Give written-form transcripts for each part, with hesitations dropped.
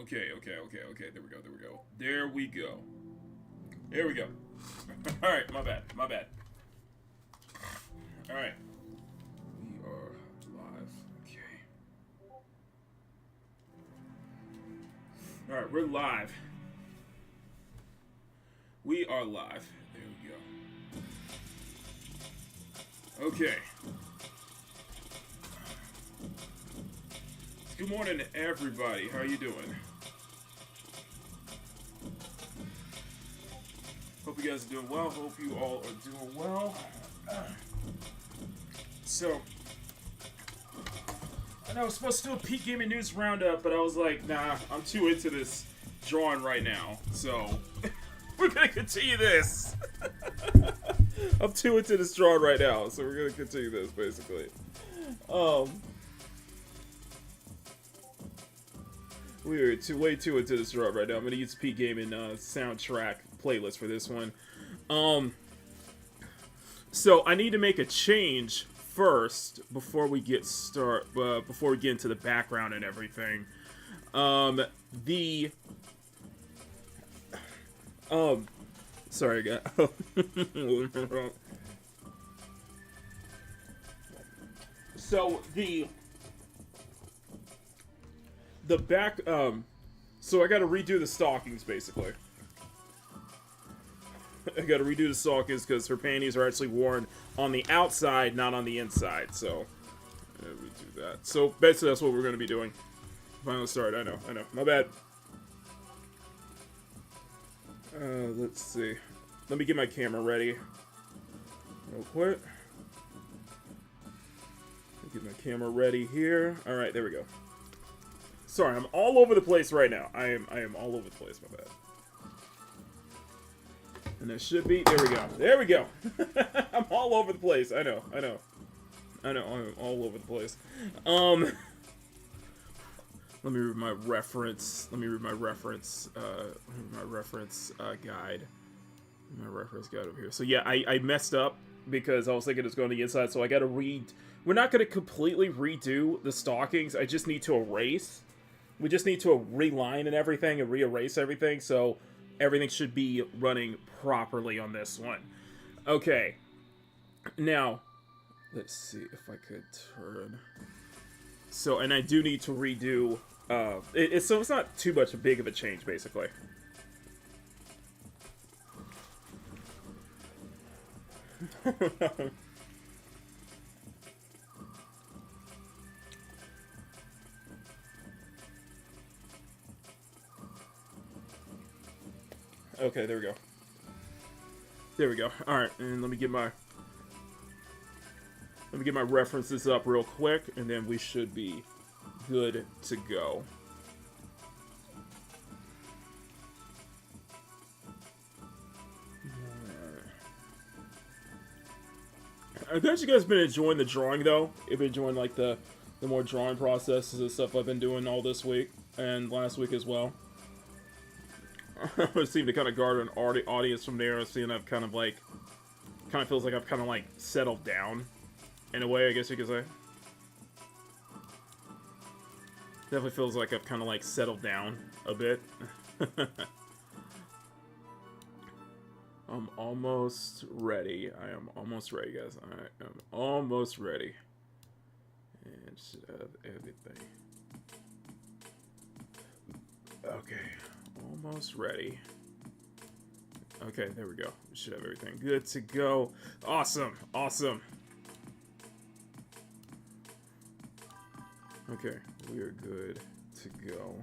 Okay. There we go. There we go. There we go. All right. My bad. All right. We are live. Okay. All right. We're live. We are live. There we go. Okay. Good morning, everybody. How are you doing? Hope you guys are doing well. Hope you all are doing well. So, I know I was supposed to do a Peak Gaming News Roundup, but I was like, nah, I'm too into this drawing right now. So, we're going to continue this. I'm too into this drawing right now, so we're going to continue this, basically. We are way too into this drawing right now. I'm going to use Peak Gaming soundtrack playlist for this one. So I need to make a change first before we get before we get into the background and everything. Sorry, guys. So the back, so I gotta redo the stockings, basically. I gotta redo the stockings because her panties are actually worn on the outside, not on the inside, so we do that. So basically that's what we're gonna be doing. Final start, I know, my bad. Let's see. Let me get my camera ready real quick. Get my camera ready here. Alright, there we go. Sorry, I'm all over the place right now. I am all over the place, my bad. And that should be, there we go. I'm all over the place. I know, I'm all over the place. Let me read my reference. Let me read my reference guide. My reference guide over here. So yeah, I messed up because I was thinking it's going to the inside, so I gotta read. We're not gonna completely redo the stockings. I just need to erase. We just need to reline and everything and re-erase everything, so everything should be running properly on this one. Okay. Now, let's see if I could turn. So, and I do need to redo. So it's not too much big of a change, basically. Okay, there we go. There we go. All right, and let me get my references up real quick, and then we should be good to go. I bet you guys been enjoying the drawing though. You've been enjoying like the more drawing processes and stuff I've been doing all this week and last week as well. I seem to kind of garner an audience from there. Seeing I've kind of feels like I've kind of like settled down in a way, I guess you could say. Definitely feels like I've kind of like settled down a bit. I'm almost ready. I am almost ready, guys. I am almost ready. And should have everything. Okay. Almost ready. Okay, there we go. We should have everything good to go. Awesome. Awesome. Okay, we are good to go.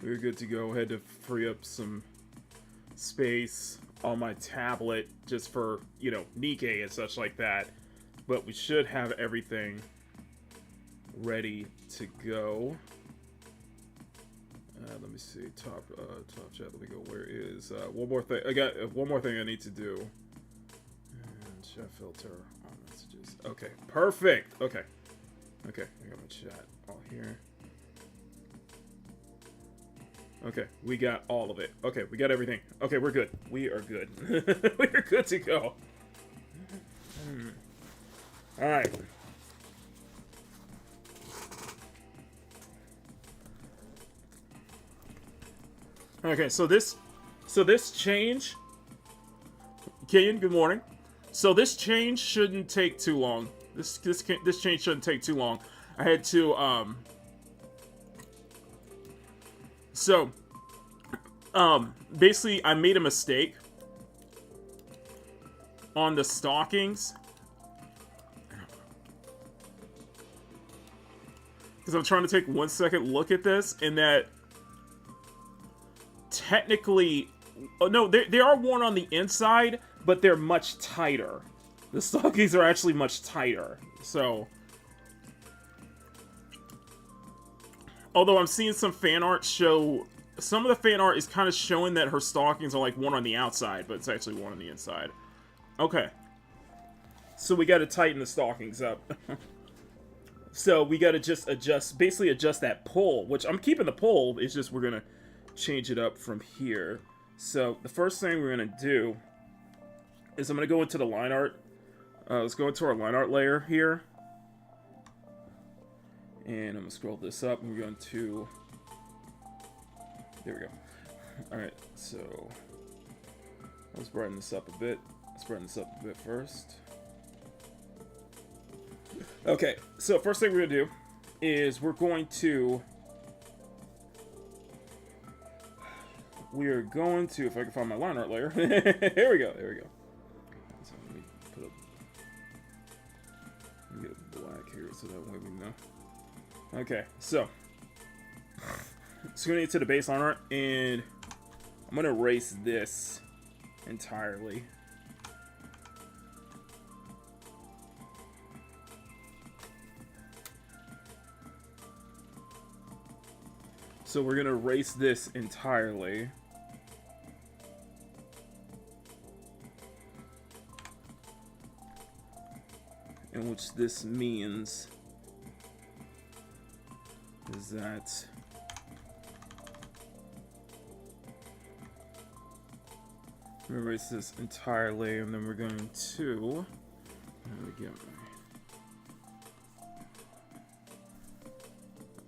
We're good to go. I had to free up some space on my tablet just for, you know, Nikke and such like that. But we should have everything ready to go. Let me see. Top chat. Let me go. Where is one more thing? I got one more thing I need to do. And chat filter on messages. Okay, perfect. Okay. I got my chat all here. Okay, we got all of it. Okay, we got everything. Okay, we're good. We are good. We're good to go. All right. Okay, so this change, Kian, good morning. So this change shouldn't take too long. This change shouldn't take too long. I had to so basically I made a mistake on the stockings. Because I'm trying to take 1 second look at this, and that technically, oh no, they are worn on the inside, but they're much tighter. The stockings are actually much tighter. So, although I'm seeing some fan art show, some of the fan art is kind of showing that her stockings are like worn on the outside, but it's actually worn on the inside. Okay. So we got to tighten the stockings up. So we got to just basically adjust that pull, which I'm keeping the pull. It's just we're going to change it up from here. So the first thing we're going to do is I'm going to go into the line art. Let's go into our line art layer here. And I'm going to scroll this up, and we're going to... There we go. Alright, so... Let's brighten this up a bit. Let's brighten this up a bit first. Okay, so first thing we're going to do is we're going to, if I can find my line art layer. Here we go, there we go. So let me put up, let me get a black here so that way we know. Okay, so going to get to the base line art, and I'm going to erase this entirely. So we're going to erase this entirely. And which this means is that I'm going to erase this entirely, and then we're going to,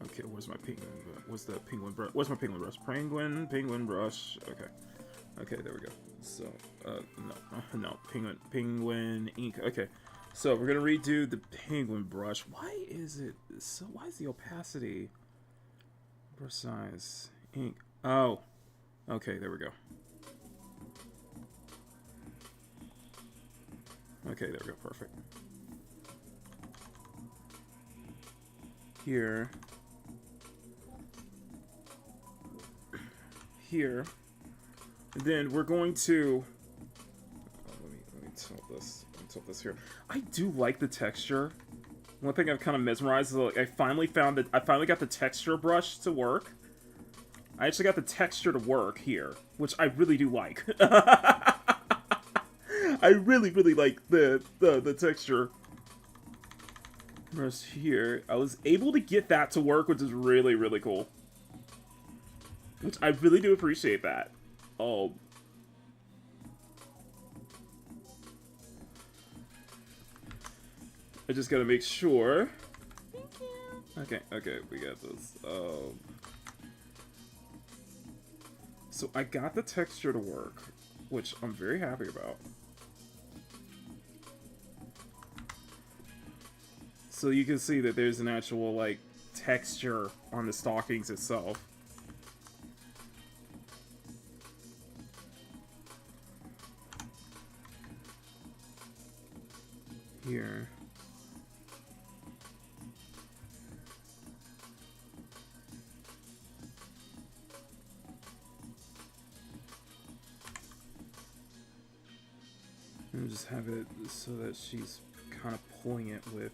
okay, where's my penguin? What's the penguin brush? What's my penguin brush? Penguin brush. Okay. Okay, there we go. So, no, penguin ink. Okay. So, we're going to redo the penguin brush. Why is it so, why is the opacity? Brush size. Ink. Oh. Okay, there we go. Okay, there we go. Perfect. Here. Here, and then we're going to let me tilt this here. I do like the texture. One thing I've kind of mesmerized is like I finally got the texture brush to work. I actually got the texture to work here, which I really do like. I really like the texture brush here. I was able to get that to work, which is really cool. Which I really do appreciate that. Oh. I just gotta make sure. Thank you. Okay, we got this. So I got the texture to work, which I'm very happy about. So you can see that there's an actual, like, texture on the stockings itself. Here. And just have it so that she's kind of pulling it with.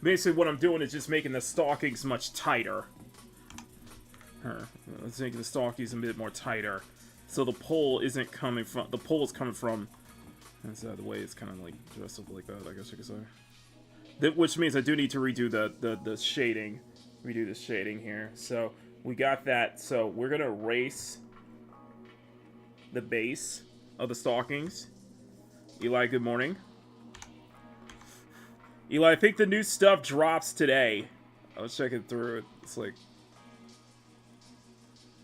Basically what I'm doing is just making the stockings much tighter. Let's make the stockings a bit more tighter. So the pull isn't coming from, the pull is coming from, that's the way it's kind of like dressed up like that, I guess you could say. Which means I do need to redo the shading. Redo the shading here. So we got that. So we're going to erase the base of the stockings. Eli, good morning. Eli, I think the new stuff drops today. I was checking through it. It's like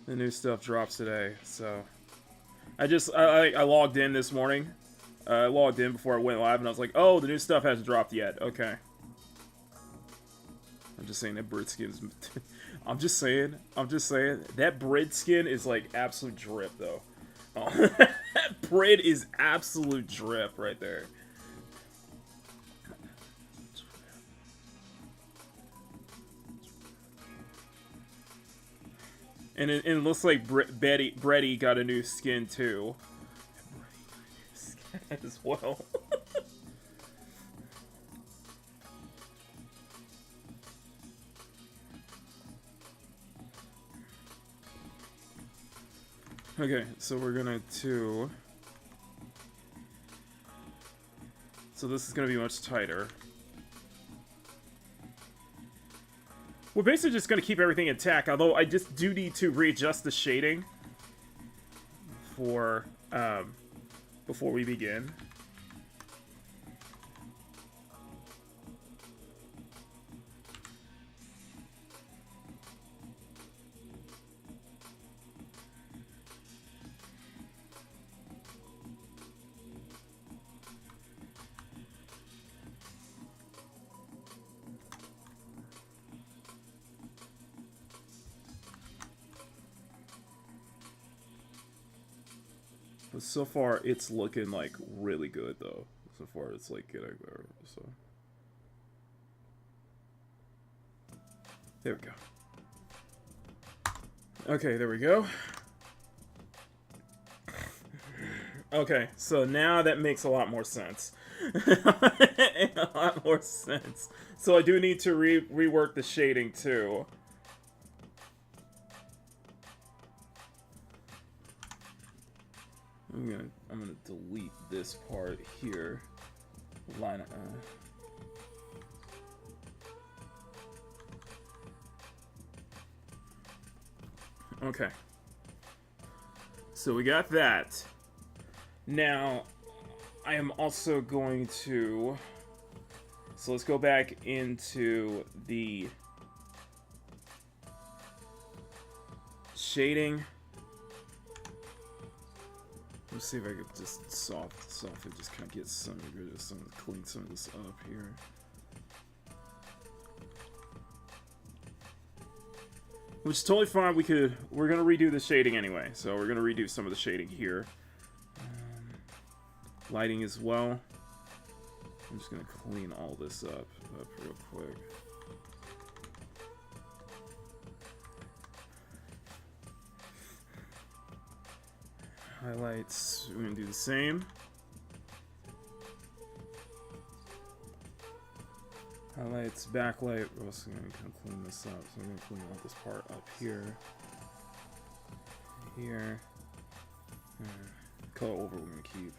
the new stuff drops today, so I logged in this morning. I logged in before I went live, and I was like, "Oh, the new stuff hasn't dropped yet." Okay. I'm just saying that Brit skin is. I'm just saying that Brit skin is like absolute drip, though. Oh, that Brit is absolute drip right there. And it looks like Bretty got a new skin too. As well. Okay, so we're gonna do. So this is gonna be much tighter. We're basically just going to keep everything intact, although I just do need to readjust the shading for, before we begin. But so far, it's looking like really good, though. So far, it's like getting there. So there we go. Okay, there we go. Okay, so now that makes a lot more sense. A lot more sense. So I do need to rework the shading too. I'm gonna delete this part here. Line Okay. So we got that. Now, I am also going to... So let's go back into the shading. Let's see if I could just softly just kind of get some rid of some, clean some of this up here. Which is totally fine. We're gonna redo the shading anyway, so we're gonna redo some of the shading here. Lighting as well. I'm just gonna clean all this up real quick. Highlights, we're gonna do the same. Highlights, backlight, we're also gonna kind of clean this up. So I'm gonna clean all this part up here. Here. Color over, we're gonna keep.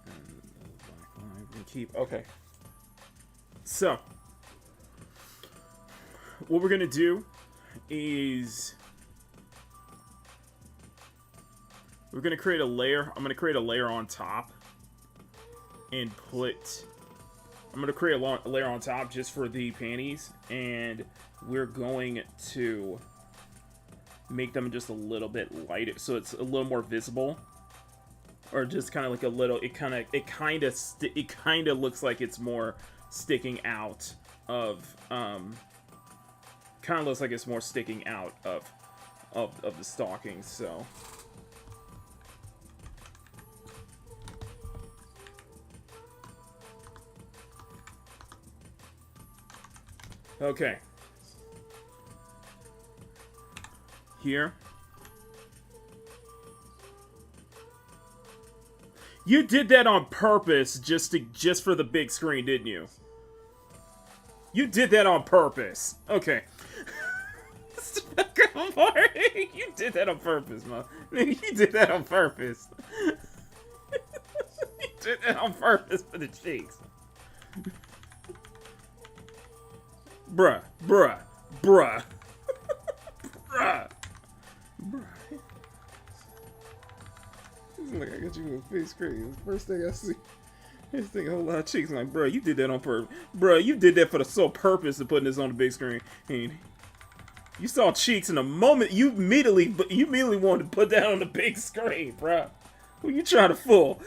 And the backlight, we're gonna keep. Okay. So, what we're gonna do is we're gonna create a layer. I'm gonna create a layer on top and I'm gonna create a layer on top just for the panties, and we're going to make them just a little bit lighter, so it's a little more visible, or just kind of like a little. It kind of looks like it's more sticking out of. Kind of looks like it's more sticking out of the stockings. So. Okay. Here. You did that on purpose just for the big screen, didn't you? You did that on purpose. Okay. You did that on purpose, man. You did that on purpose. You did that on purpose for the cheeks. Bruh. Bruh. Bruh. Bruh. Look, I got you with face cream. It's the first thing I see. This thing a whole lot of cheeks. I'm like, bro, you did that on purpose. Bro, you did that for the sole purpose of putting this on the big screen. And you saw cheeks in a moment. You immediately wanted to put that on the big screen, bro. Who you trying to fool?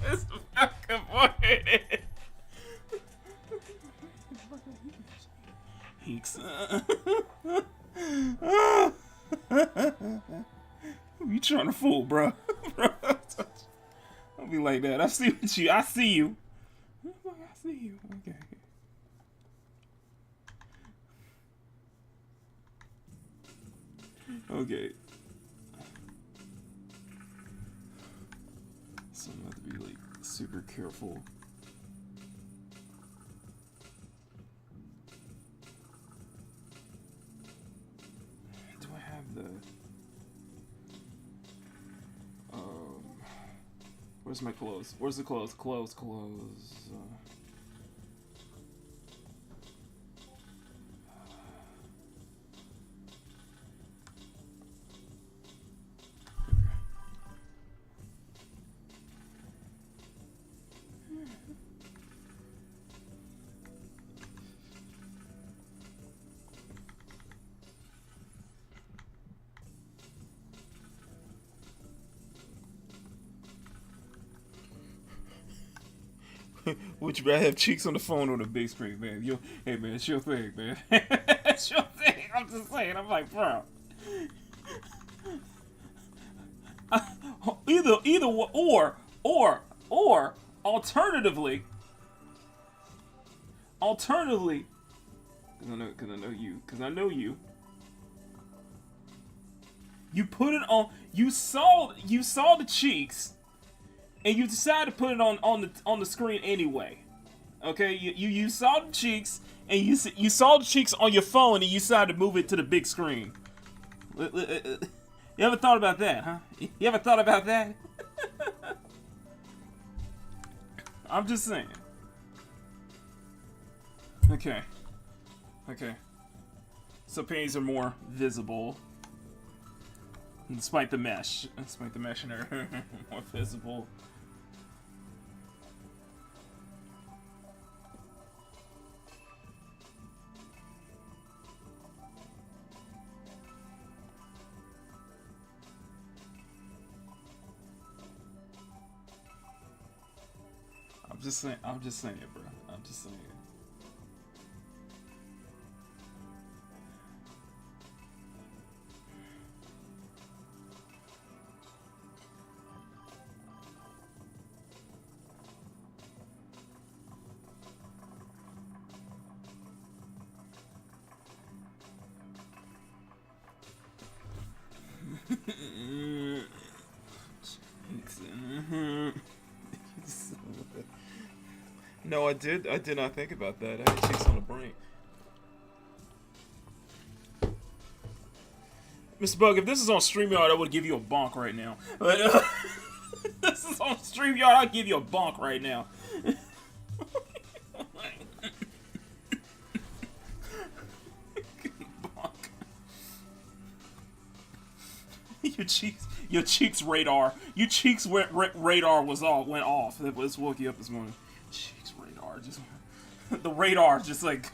This fucking boy. Cheeks. Who you trying to fool, bro? Don't be like that. I see you. I see you. I see you. Okay. Okay. So I'm gonna have to be like super careful. Do I have the where's my clothes? Where's the clothes? Clothes. Would you rather have cheeks on the phone or the big screen, man? Hey, man, it's your thing, man. It's your thing. I'm just saying. I'm like, bro. Either or alternatively, because I know you. You put it on. You saw the cheeks. And you decided to put it on the screen anyway. Okay, you saw the cheeks, and you saw the cheeks on your phone, and you decided to move it to the big screen. You ever thought about that, huh? You ever thought about that? I'm just saying. Okay. So panties are more visible. Despite the mesh and everything, more visible. I'm just saying, bro. I'm just saying. No, I did not think about that. I had cheeks on the brain. Mr. Bug, if this is on StreamYard, I would give you a bonk right now. But if this is on StreamYard, I'd give you a bonk right now. Bonk. Your cheeks radar. Your cheeks radar went off. It was woke you up this morning. Cheeks radar just the radar just like.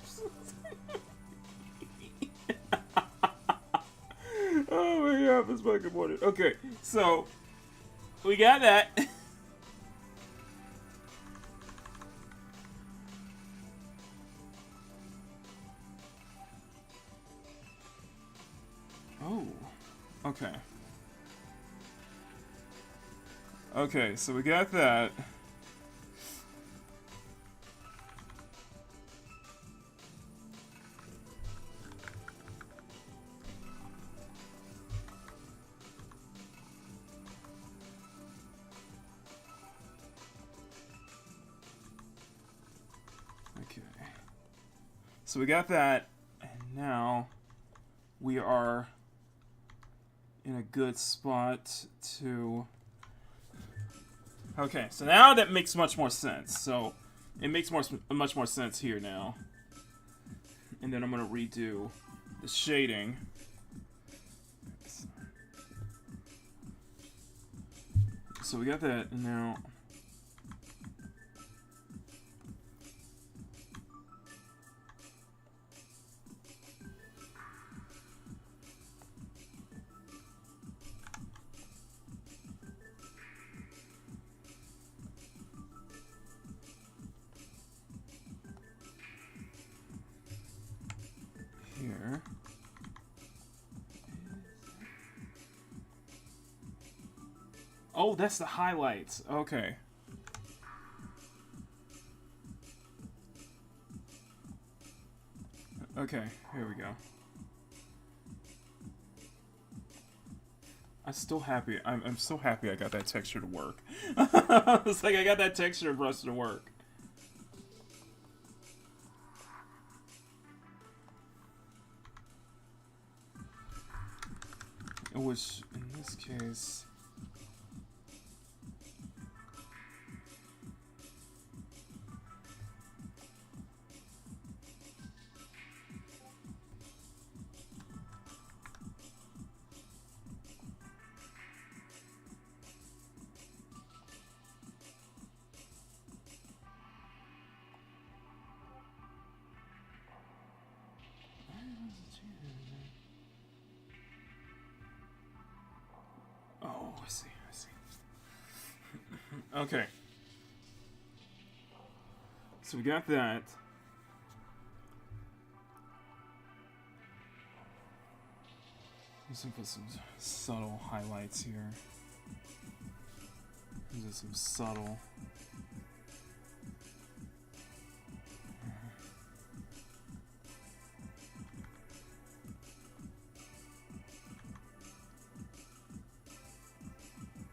Oh my god, this fucking morning. Okay, so we got that. Oh, okay. Okay, so we got that. Okay. So we got that, and now we are in a good spot to... Okay, so now that makes much more sense. So it makes much more sense here now. And then I'm gonna redo the shading. So we got that now. Here. Oh, that's the highlights. Okay. Okay, here we go. I'm still happy. I'm so happy I got that texture to work. It's like I got that texture brush to work. Which, in this case... Oh, I see, I see. Okay. So we got that. Let's put some subtle highlights here. These are some subtle.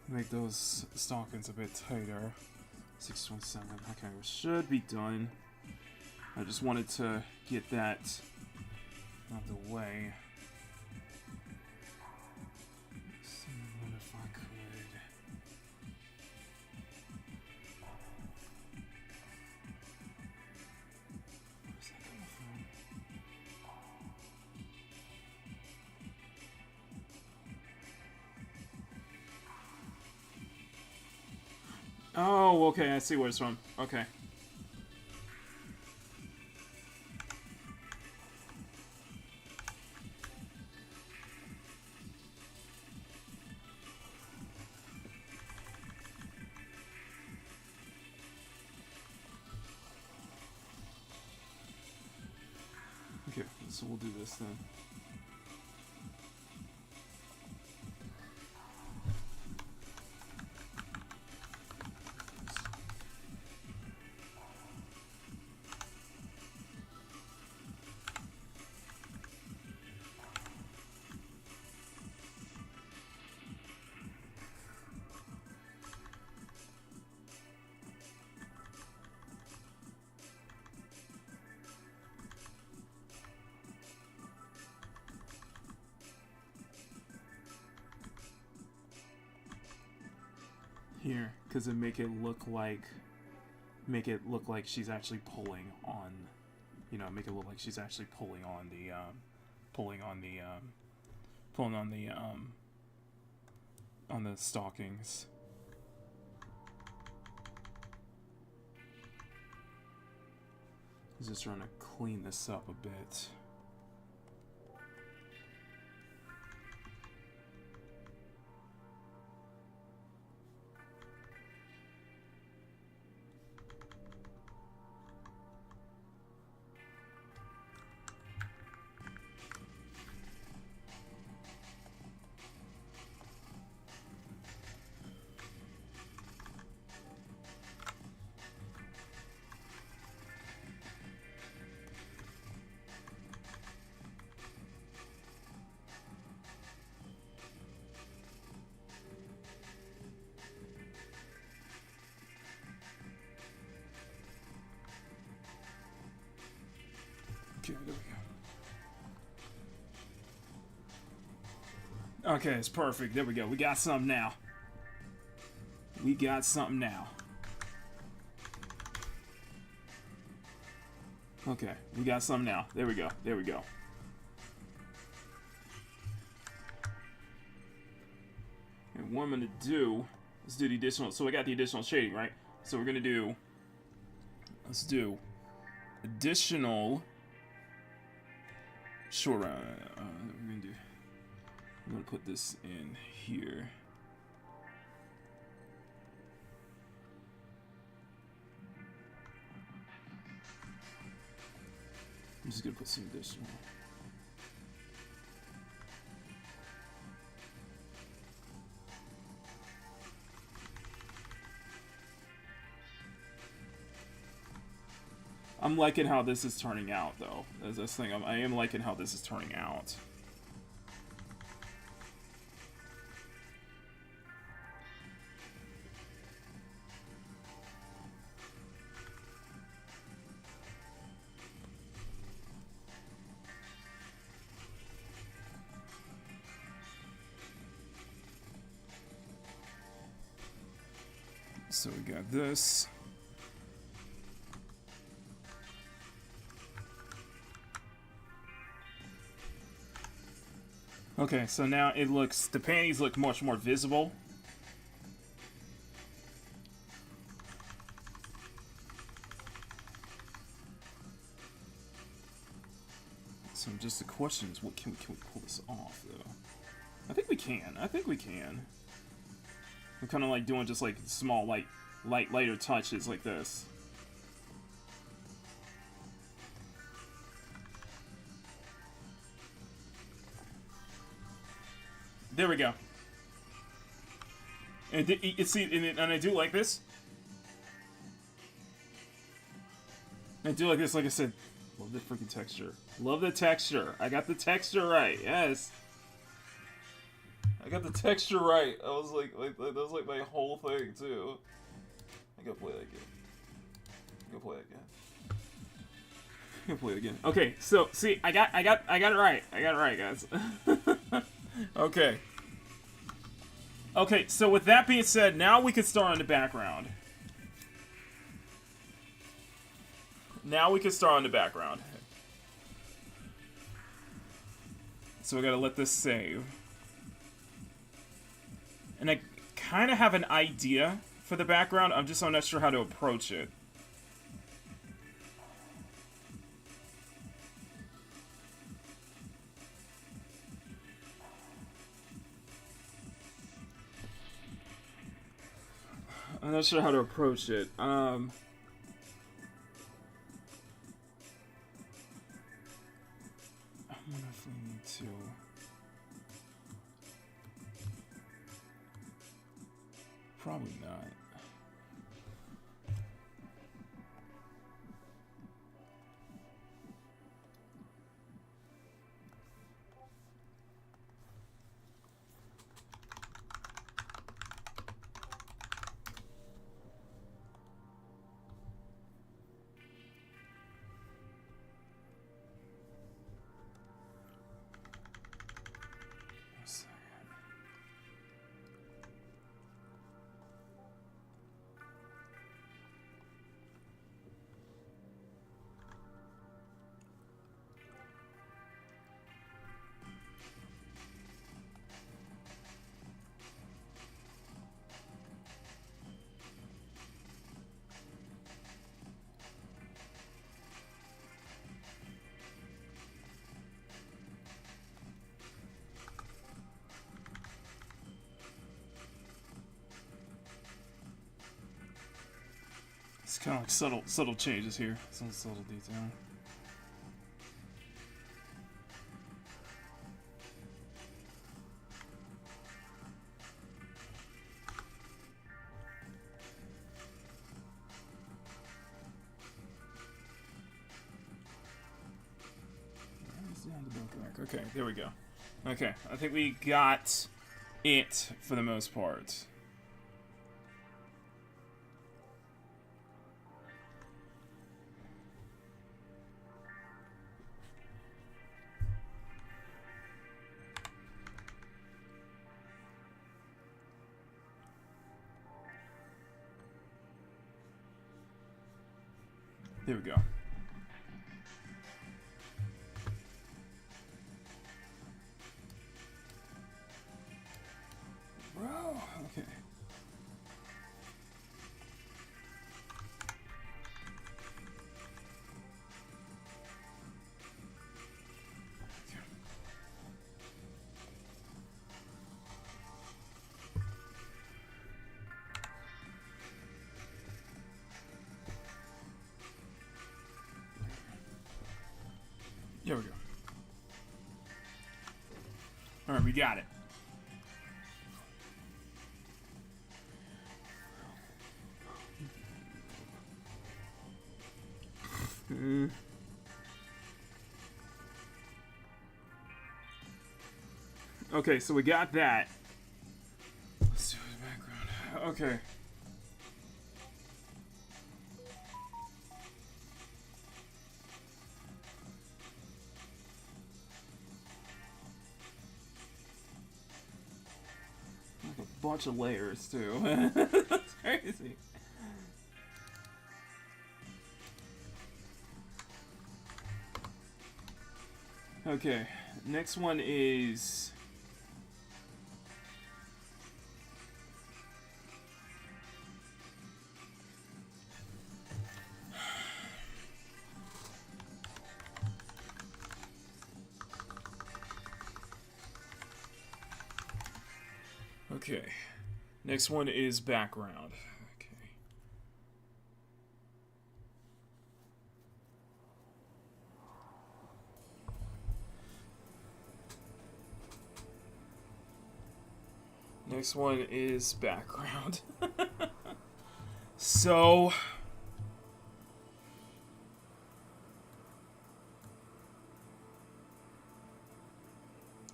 Make those stockings a bit tighter. 617. Okay, we should be done. I just wanted to get that out of the way. See if I could. Where's that coming from? Oh, okay, I see where it's from. Okay. Okay, so we'll do this then. Here, because it make it look like she's actually pulling on, you know, make it look like she's actually pulling on the on the stockings. Just trying to clean this up a bit. Okay, there we go. Okay, it's perfect. There we go. We got something now. We got something now. Okay, we got something now. There we go. There we go. And what I'm gonna do Let's do the additional. So we got the additional shading, right? So we're gonna do. Let's do additional. Sure. We're gonna do. I'm gonna put this in here. I'm just gonna put some additional. I'm liking how this is turning out, though. There's this thing. I am liking how this is turning out. So we got this. Okay, so now it looks, the panties look much more visible. So just the question is, what can we pull this off, though? I think we can. I think we can. I'm kind of like doing just like small, lighter touches like this. There we go. And and I do like this. I do like this, like I said. Love the freaking texture. Love the texture. I got the texture right. Yes. I got the texture right. I was like that was like my whole thing too. I gotta play that again. I gotta play it again. Okay, so see, I got it right. I got it right, guys. Okay. Okay, so with that being said, now we can start on the background. So we gotta let this save. And I kind of have an idea for the background. I'm not sure how to approach it. I'm not sure how to approach it. I'm wondering if we need to. Probably not. It's kind of like subtle changes here. Some subtle detail. Okay, there we go. Okay, I think we got it for the most part. There we go. Bro, okay. Alright, we got it. Okay, so we got that. Let's do the background. Okay. Like a bunch of layers, too. That's crazy. Okay, next one is... Okay, next one is background. Okay. Next one is background. So...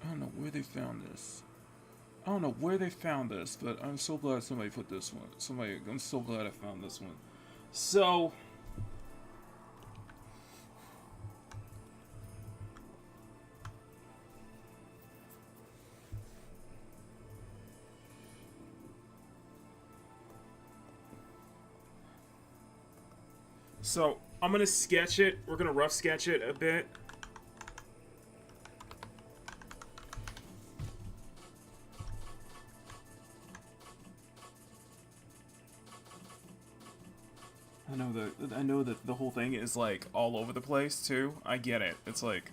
I don't know where they found this. I don't know where they found this, but I'm so glad somebody put this one. I'm so glad I found this one. So... So, I'm gonna sketch it. We're gonna rough sketch it a bit. I know that the whole thing is like all over the place too. I get it. It's like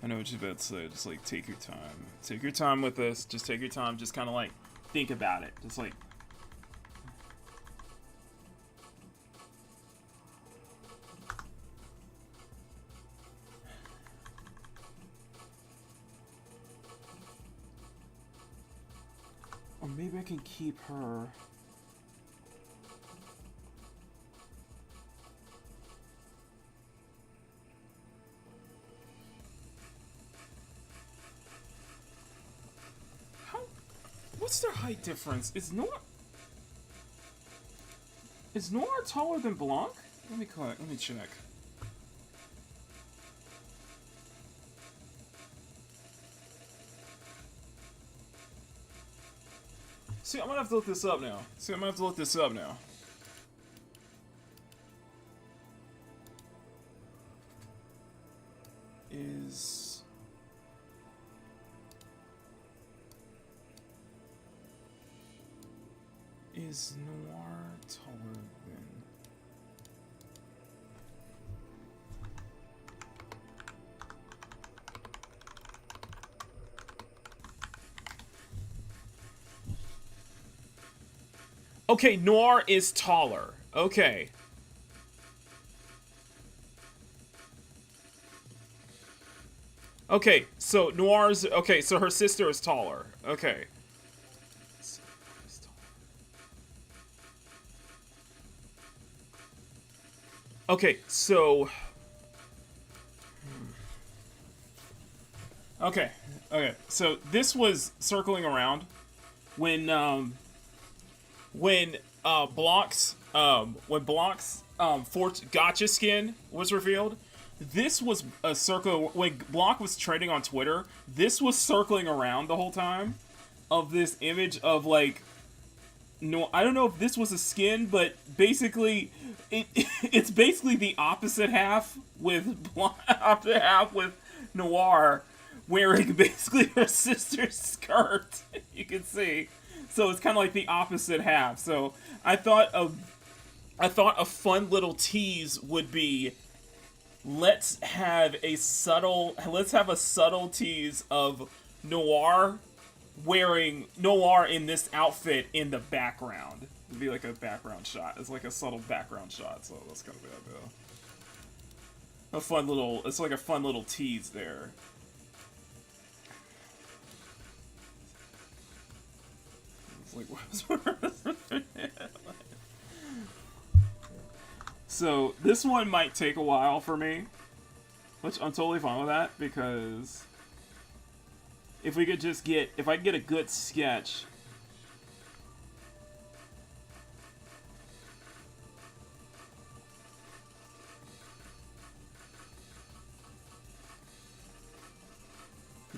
I know what you're about to say. Just like take your time. Take your time with this. Just take your time. Just kind of like think about it. Just like or maybe I can keep her. How? What's their height difference? Is Noir taller than Blanc? Let me check. See, I'm gonna have to look this up now. Is Noir taller than... Okay, Noir is taller. Okay. Okay, so Noir's... Okay, so her sister is taller. Okay. Okay, so... Okay, so this was circling around when Block's gotcha skin was revealed. This was a circle when Block was trending on Twitter. This was circling around the whole time of this image of like, no, I don't know if this was a skin, but basically it's basically the opposite half with Noir wearing basically her sister's skirt. You can see. So it's kind of like the opposite half. So I thought a fun little tease would be, let's have a subtle tease of Noir wearing Noir in this outfit in the background. It'd be like a background shot. It's like a subtle background shot. So that's kind of the idea. a fun little, it's like a fun little tease there. It's like, so this one might take a while for me, which I'm totally fine with that, because if we could just get, if I can get a good sketch.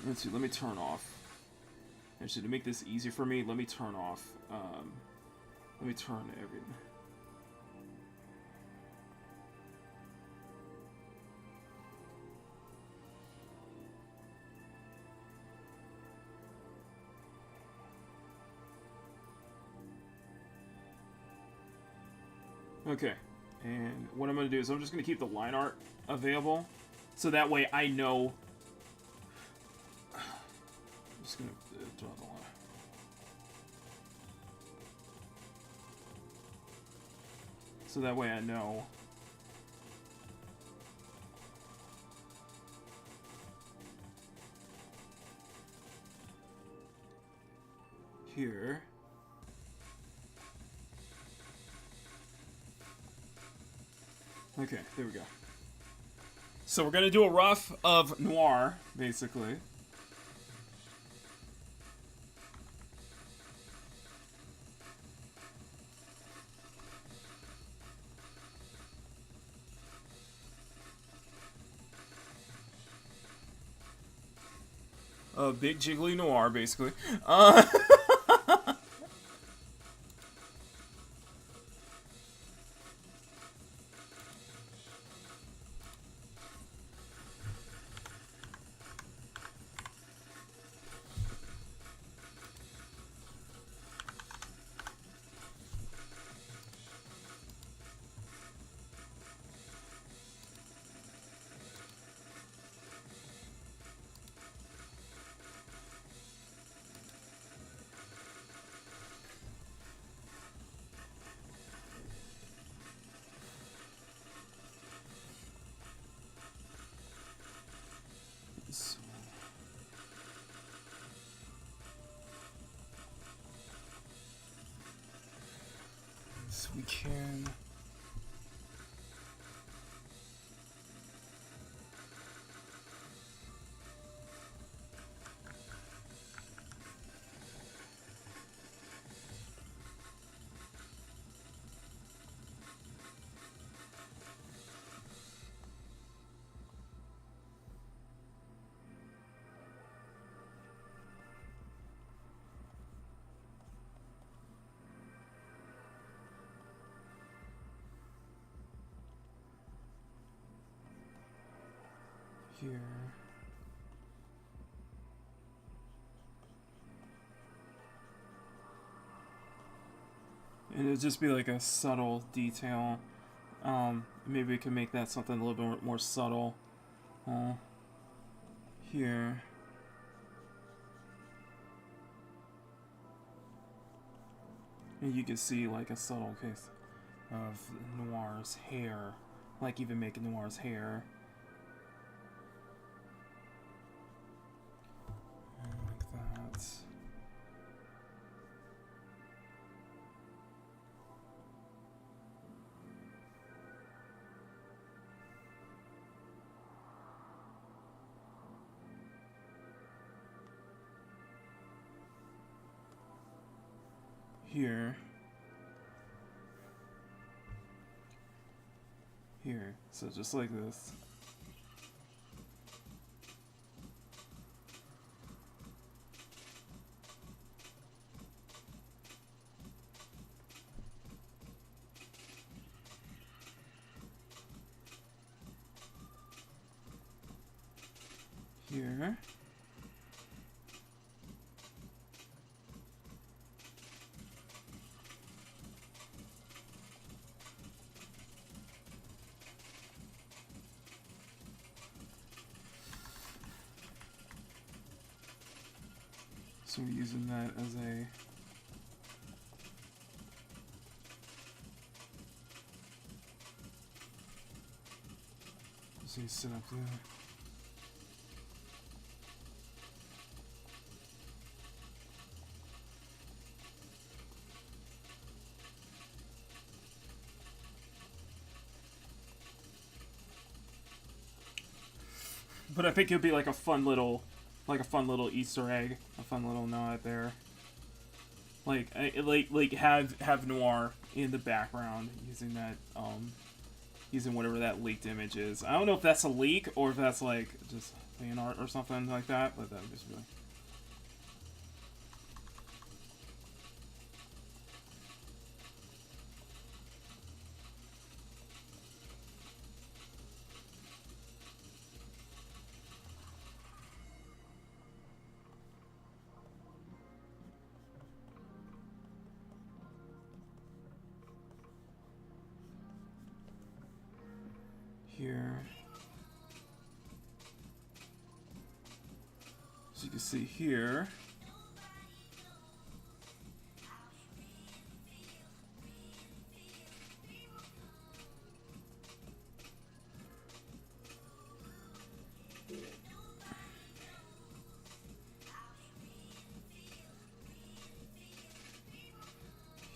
Let's see, let me turn off. Actually, to make this easier for me, let me turn off, let me turn everything. Okay, and what I'm going to do is I'm just going to keep the line art available, so that way I know. I'm just going to draw the line. So that way I know. Here. Okay, there we go. So we're gonna do a rough of noir, basically. A big jiggly noir, basically. So we can. Here. And it'll just be like a subtle detail. Maybe we can make that something a little bit more subtle. Here. And you can see like a subtle case of Noir's hair. Like even making Noir's hair. Like that. Here. Here. So just like this. Here. So we're using that as a see set up there. But I think it'd be like a fun little Easter egg, a fun little nod there. Like have Noir in the background using that using whatever that leaked image is. I don't know if that's a leak or if that's like just fan art or something like that, but that would just be like... Here. As you can see here.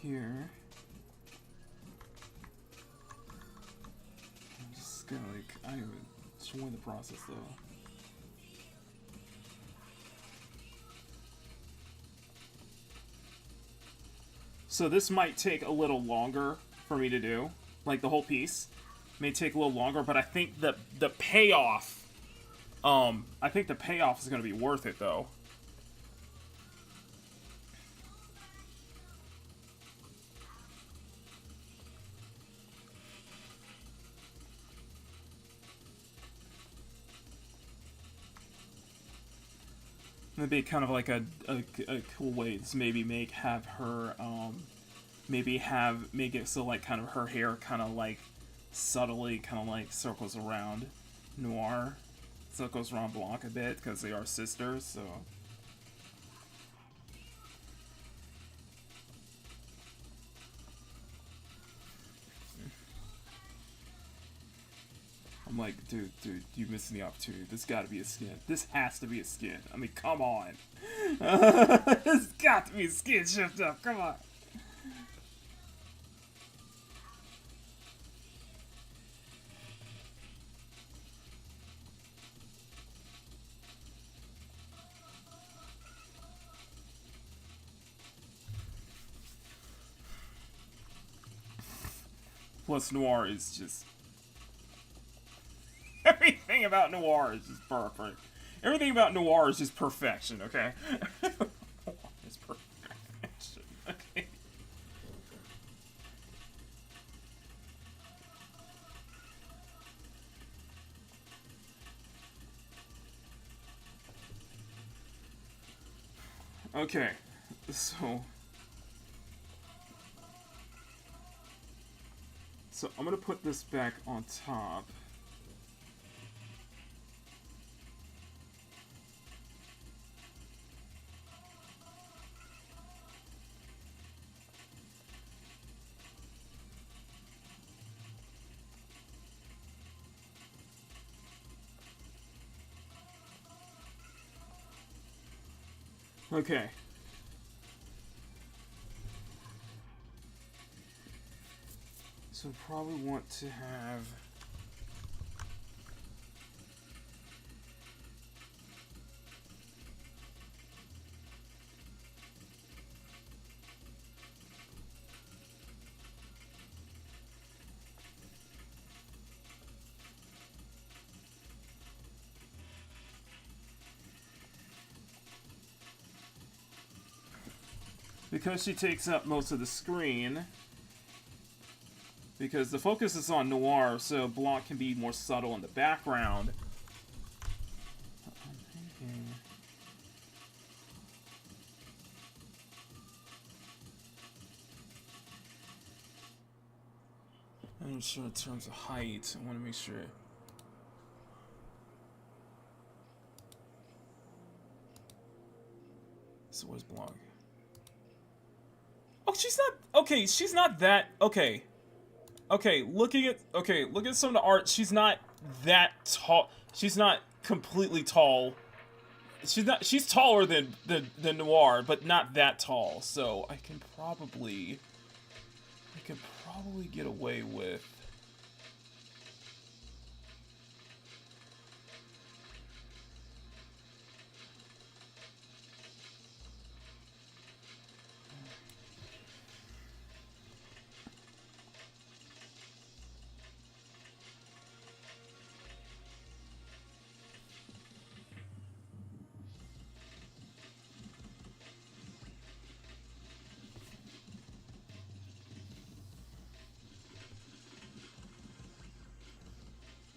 Here. Kind of like, I am showing the process though. So this might take a little longer for me to do, like the whole piece may take a little longer, but I think the payoff, I think the payoff is going to be worth it though. It'd be kind of like a cool way to maybe make it so like kind of her hair kind of like subtly kind of like circles around Noir, circles around Blanc a bit because they are sisters. So I'm like, dude, you missing the opportunity. This gotta be a skin. This has to be a skin. I mean, come on. This got to be a skin shift up. Come on. Plus, Noir is just... Everything about Noir is just perfect. Everything about Noir is just perfection, okay? It's perfection, okay? Okay, so I'm gonna put this back on top. Okay. So probably want to have... Because she takes up most of the screen, because the focus is on Noir, so Blanc can be more subtle in the background. I'm not sure in terms of height. I want to make sure. So where's Blanc? Oh, she's not... Okay, she's not that... Okay. Okay, looking at some of the art, she's not that tall. She's not completely tall. She's taller than Noir, but not that tall. So I could probably get away with.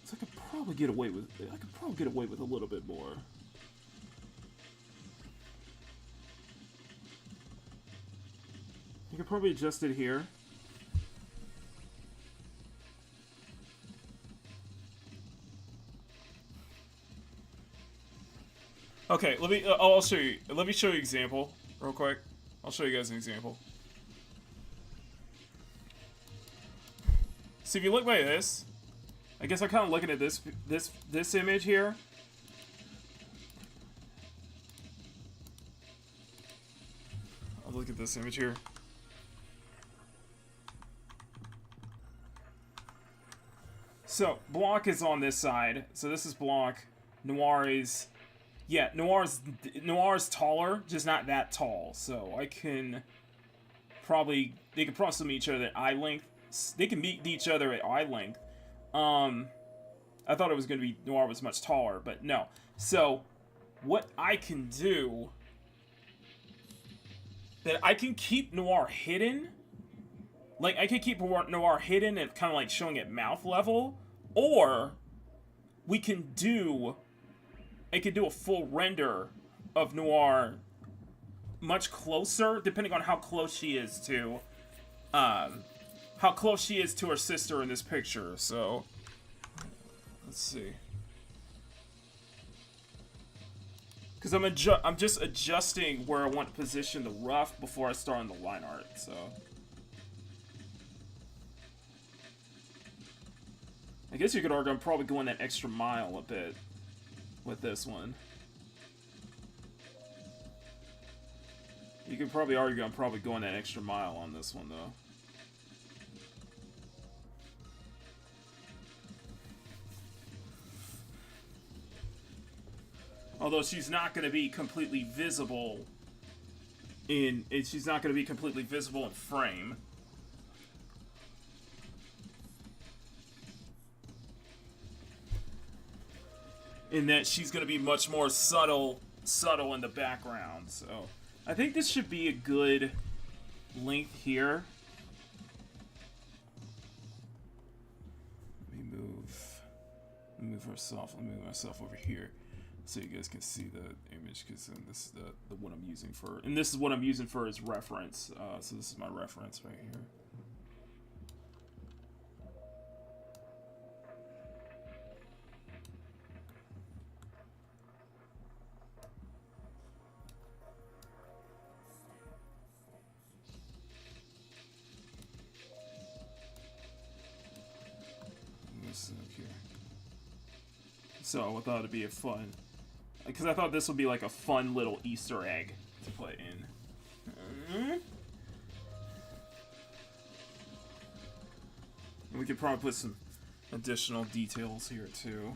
So I could probably get away with. I could probably get away with a little bit more. You could probably adjust it here. Okay, let me. I'll show you. Let me show you an example real quick. I'll show you guys an example. So if you look like this, I guess I'm kind of looking at this image here. I'll look at this image here. So Blanc is on this side. So this is Blanc. Noir is, yeah, Noir's taller, just not that tall. So I can probably, they can probably meet each other at eye length. They can meet each other at eye length. I thought it was going to be Noir was much taller, but no. So what I can do, that I can keep Noir hidden. Like, I could keep Noir hidden and kind of like showing at mouth level, or we can do, I could do a full render of Noir much closer, depending on how close she is to, her sister in this picture. So let's see, because I'm just adjusting where I want to position the rough before I start on the line art. So I guess you could argue I'm probably going that extra mile a bit with this one. You could probably argue I'm probably going that extra mile on this one, though. Although she's not going to be completely visible in frame. In that she's going to be much more subtle in the background. So I think this should be a good length here. Let me move myself over here so you guys can see the image, because this is the one I'm using for, and this is what I'm using for as reference. So this is my reference right here. So I thought it'd be a fun, because I thought this would be like a fun little Easter egg to put in. And we could probably put some additional details here too.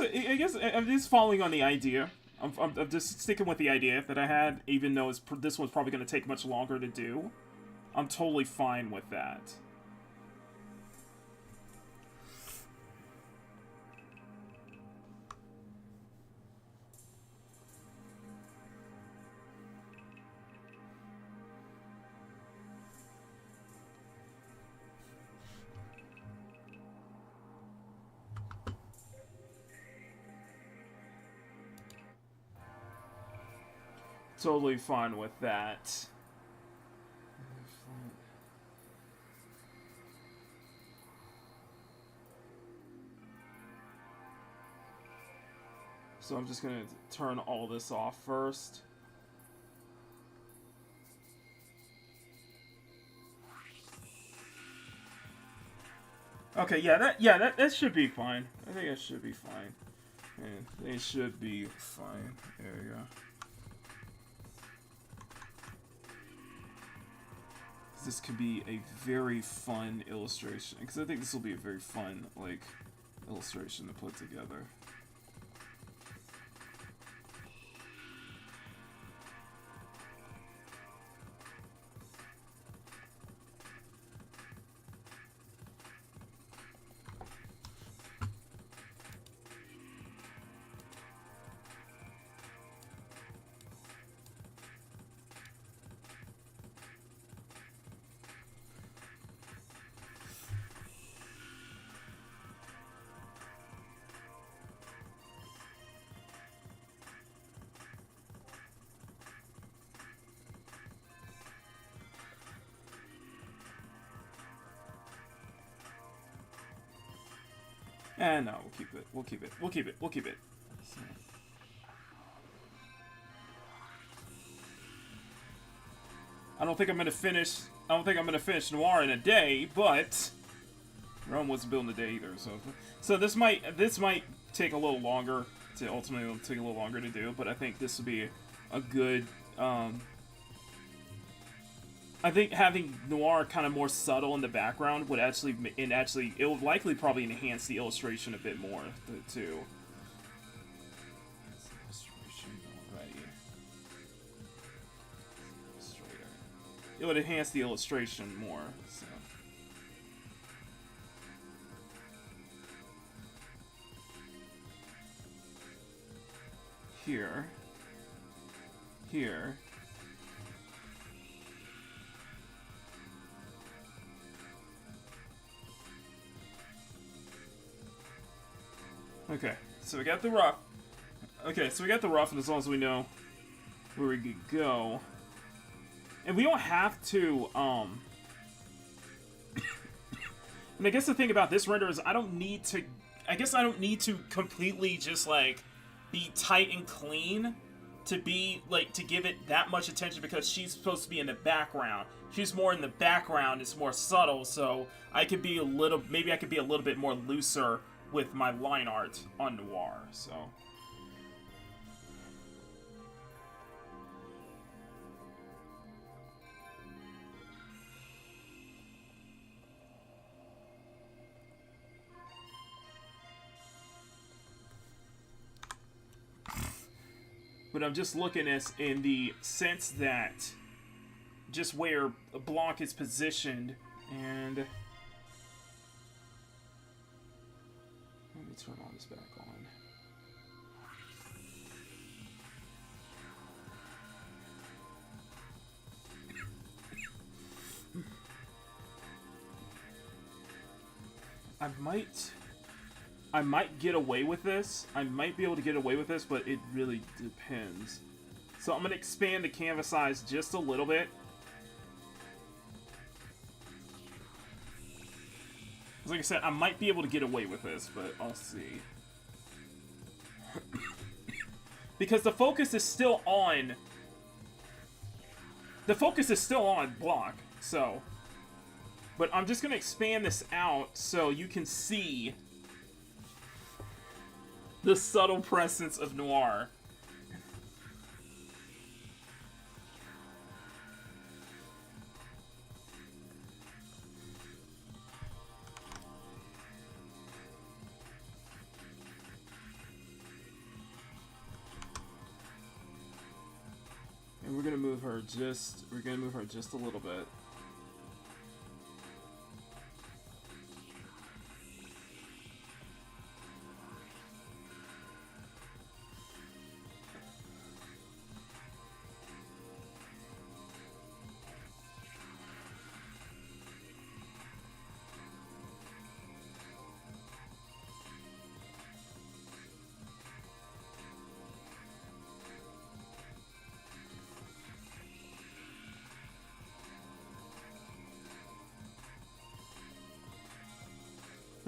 I guess I'm just following on the idea. I'm just sticking with the idea that I had, even though this one's probably going to take much longer to do. I'm totally fine with that. Totally fine with that. So I'm just gonna turn all this off first. Okay, that should be fine. I think it should be fine. Yeah, it should be fine. There we go. This could be a very fun illustration, because I think this will be a very fun, like, illustration to put together. And no, we'll keep it. We'll keep it. We'll keep it. We'll keep it. So. I don't think I'm gonna finish. I don't think I'm gonna finish Noir in a day, but Rome wasn't built in a day either. So this might take a little longer to ultimately it'll take a little longer to do, but I think this would be a good. I think having Noir kind of more subtle in the background would actually, it would likely probably enhance the illustration a bit more, too. It would enhance the illustration more, so. Here. Here. Okay, so we got the rough. Okay, so we got the rough, and as long as we know where we could go. And we don't have to, and I guess the thing about this render is I don't need to completely just, like, be tight and clean to be, like, to give it that much attention, because she's supposed to be in the background. She's more in the background, it's more subtle, so I could be maybe I could be a little bit more looser with my line art on Noir, so. But I'm just looking at in the sense that just where Blanc is positioned, and let me turn all this back on. I might get away with this. I might be able to get away with this, but it really depends. So I'm going to expand the canvas size just a little bit. Like I said, I might be able to get away with this, but I'll see. Because the focus is still on... The focus is still on Blanc, so... But I'm just going to expand this out so you can see the subtle presence of Noir. And we're gonna move her just a little bit.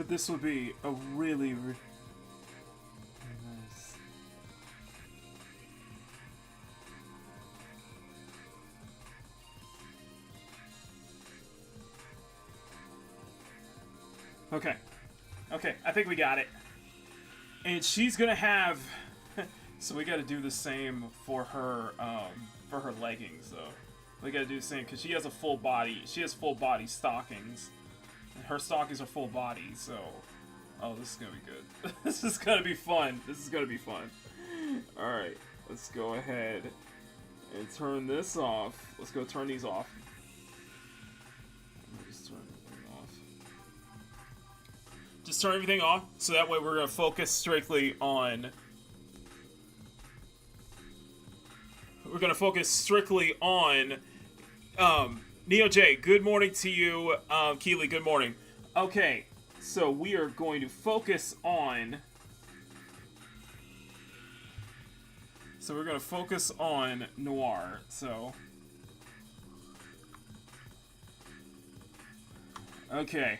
But this would be a really nice. Okay. Okay, I think we got it. And she's gonna have... So we gotta do the same for her leggings, though. We gotta do the same, because she has a full body. She has full body stockings. And her stockings are full body, so... Oh, this is gonna be good. This is gonna be fun. This is gonna be fun. Alright, let's go ahead and turn this off. Let's go turn these off. Just turn everything off. Just turn everything off, so that way we're gonna focus strictly on... We're gonna focus strictly on... Neo J, good morning to you. Keely, good morning. Okay, so we are going to focus on... So we're going to focus on Noir, so... Okay.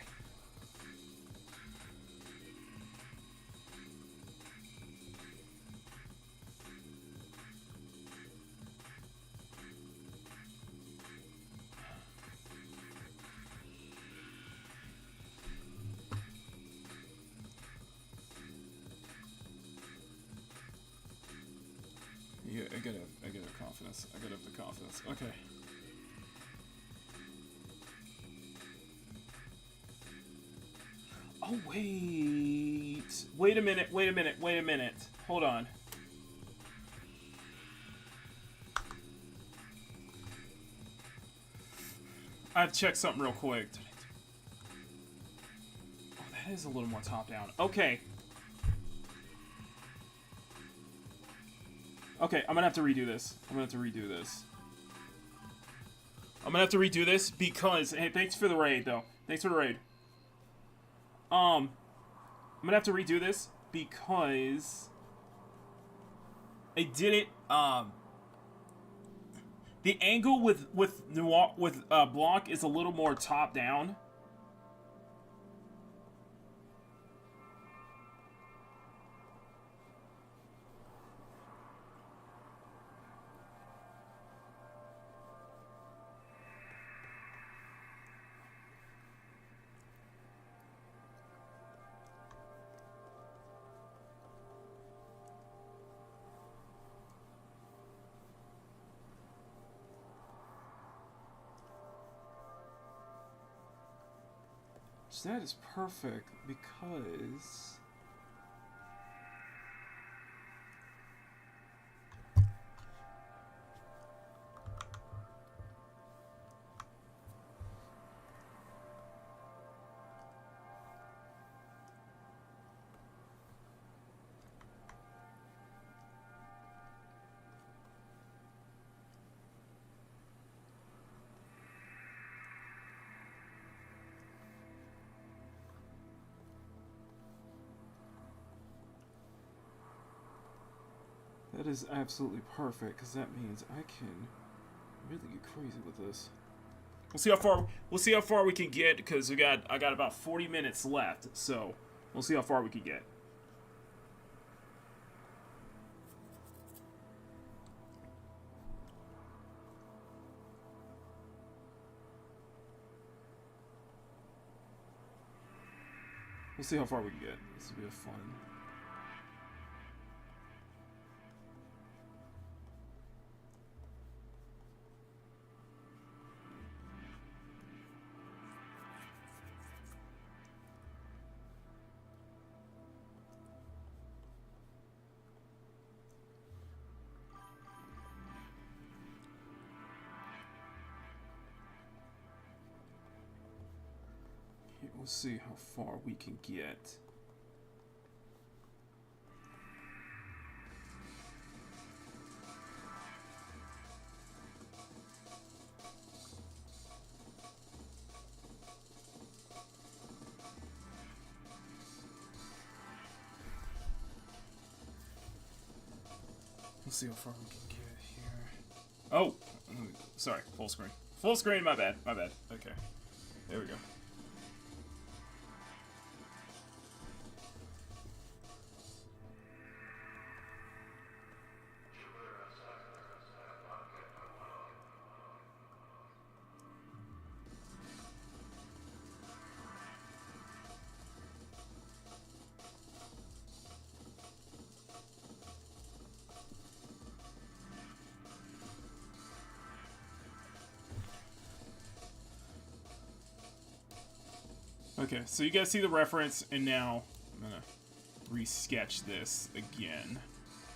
Yeah, I gotta have confidence. I gotta have the confidence. Okay. Oh, wait. Wait a minute, wait a minute, wait a minute. Hold on. I have to check something real quick. Oh, that is a little more top-down. Okay. Okay, I'm gonna have to redo this. I'm gonna have to redo this. I'm gonna have to redo this because... Hey, thanks for the raid, though. Thanks for the raid. I'm gonna have to redo this because... I did it, the angle with Noir, with Blanc is a little more top-down. That is perfect because... That is absolutely perfect, because that means I can really get crazy with this. We'll see how far we can get, because I got about 40 minutes left, so we'll see how far we can get. We'll see how far we can get. This will be a fun. We'll see how far we can get. We'll see how far we can get here. Oh! Sorry, full screen. Full screen, my bad, my bad. Okay. There we go. Okay, so you guys see the reference, and now I'm gonna resketch this again.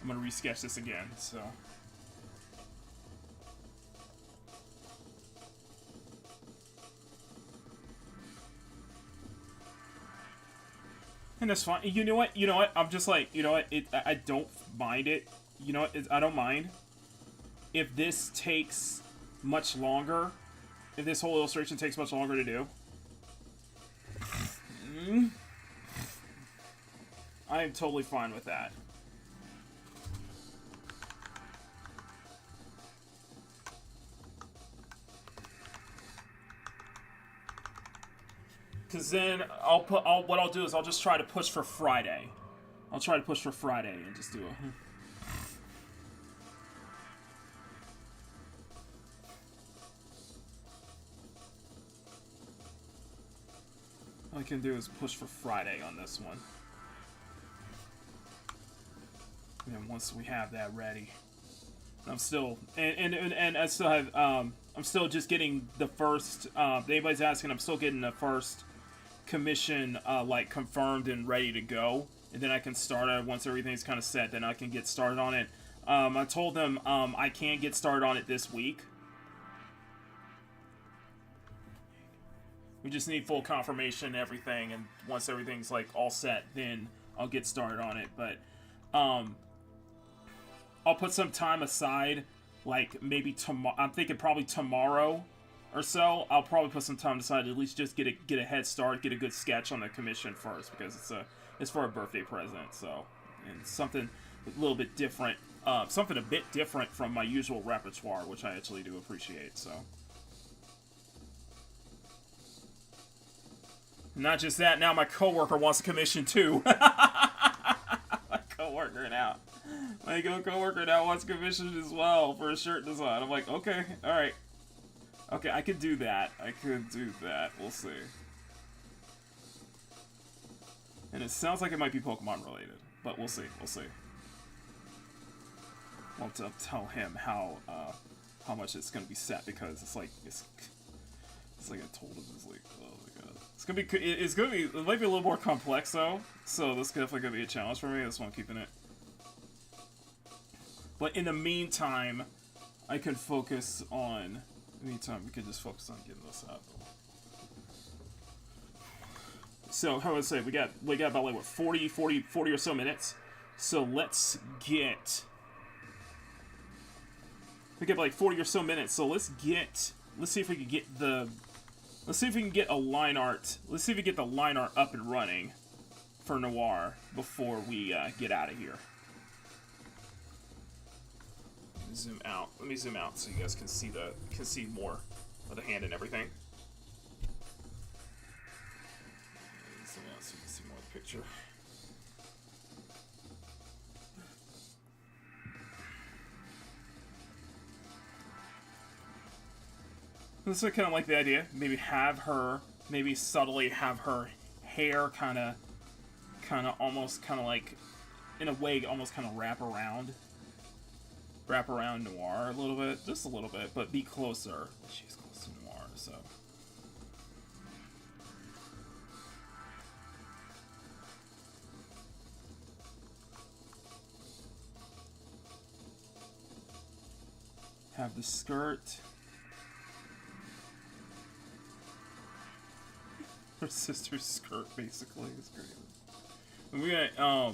I'm gonna resketch this again, so. And that's fine. You know what? You know what? I'm just like, you know what? I don't mind it. You know what? I don't mind if this takes much longer. If this whole illustration takes much longer to do. I am totally fine with that. Because then what I'll do is I'll just try to push for Friday. I'll try to push for Friday and just do a... All I can do is push for Friday on this one. And then once we have that ready, I'm still and I still have I'm still just getting the first. If anybody's asking, I'm still getting the first commission like confirmed and ready to go, and then I can start it once everything's kind of set. Then I can get started on it. I told them I can't get started on it this week. We just need full confirmation and everything, and once everything's like all set, then I'll get started on it. But I'll put some time aside, like maybe tomorrow. I'm thinking probably tomorrow or so. I'll probably put some time aside to at least just get a head start, get a good sketch on the commission first, because it's for a birthday present. So, and something a little bit different, something a bit different from my usual repertoire, which I actually do appreciate. So. Not just that, now my coworker wants a commission too. My coworker now. My coworker now wants commission as well for a shirt design. I'm like, okay, alright. Okay, I could do that. I could do that. We'll see. And it sounds like it might be Pokemon related. But we'll see. We'll see. I'll have to tell him how much it's going to be set, because it's like I told him, it's like, oh my god. It might be a little more complex though, so this is definitely gonna be a challenge for me. That's why I'm keeping it. But in the meantime, I can focus on. In the meantime, we can just focus on getting this out. So how would I say we got about like what 40 or so minutes. So let's get. We got like 40 or so minutes. So let's see if we can get the. Let's see if we can get a line art. Let's see if we get the line art up and running for Noir before we get out of here. Zoom out. Let me zoom out so you guys can see more of the hand and everything. Zoom out so you can see more of the picture. This is kind of like the idea. Maybe subtly have her hair kind of almost like, in a way, almost kind of wrap around Noir a little bit, just a little bit, but be closer. She's close to Noir, so. Have the skirt. Her sister's skirt, basically, is great. And we're gonna,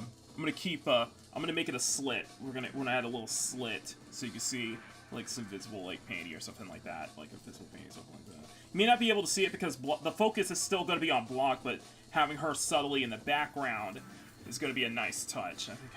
I'm gonna make it a slit. We're gonna add a little slit so you can see like some visible like panty or something like that, like a visible panty or something like that. You may not be able to see it because the focus is still gonna be on Block, but having her subtly in the background is gonna be a nice touch. I think.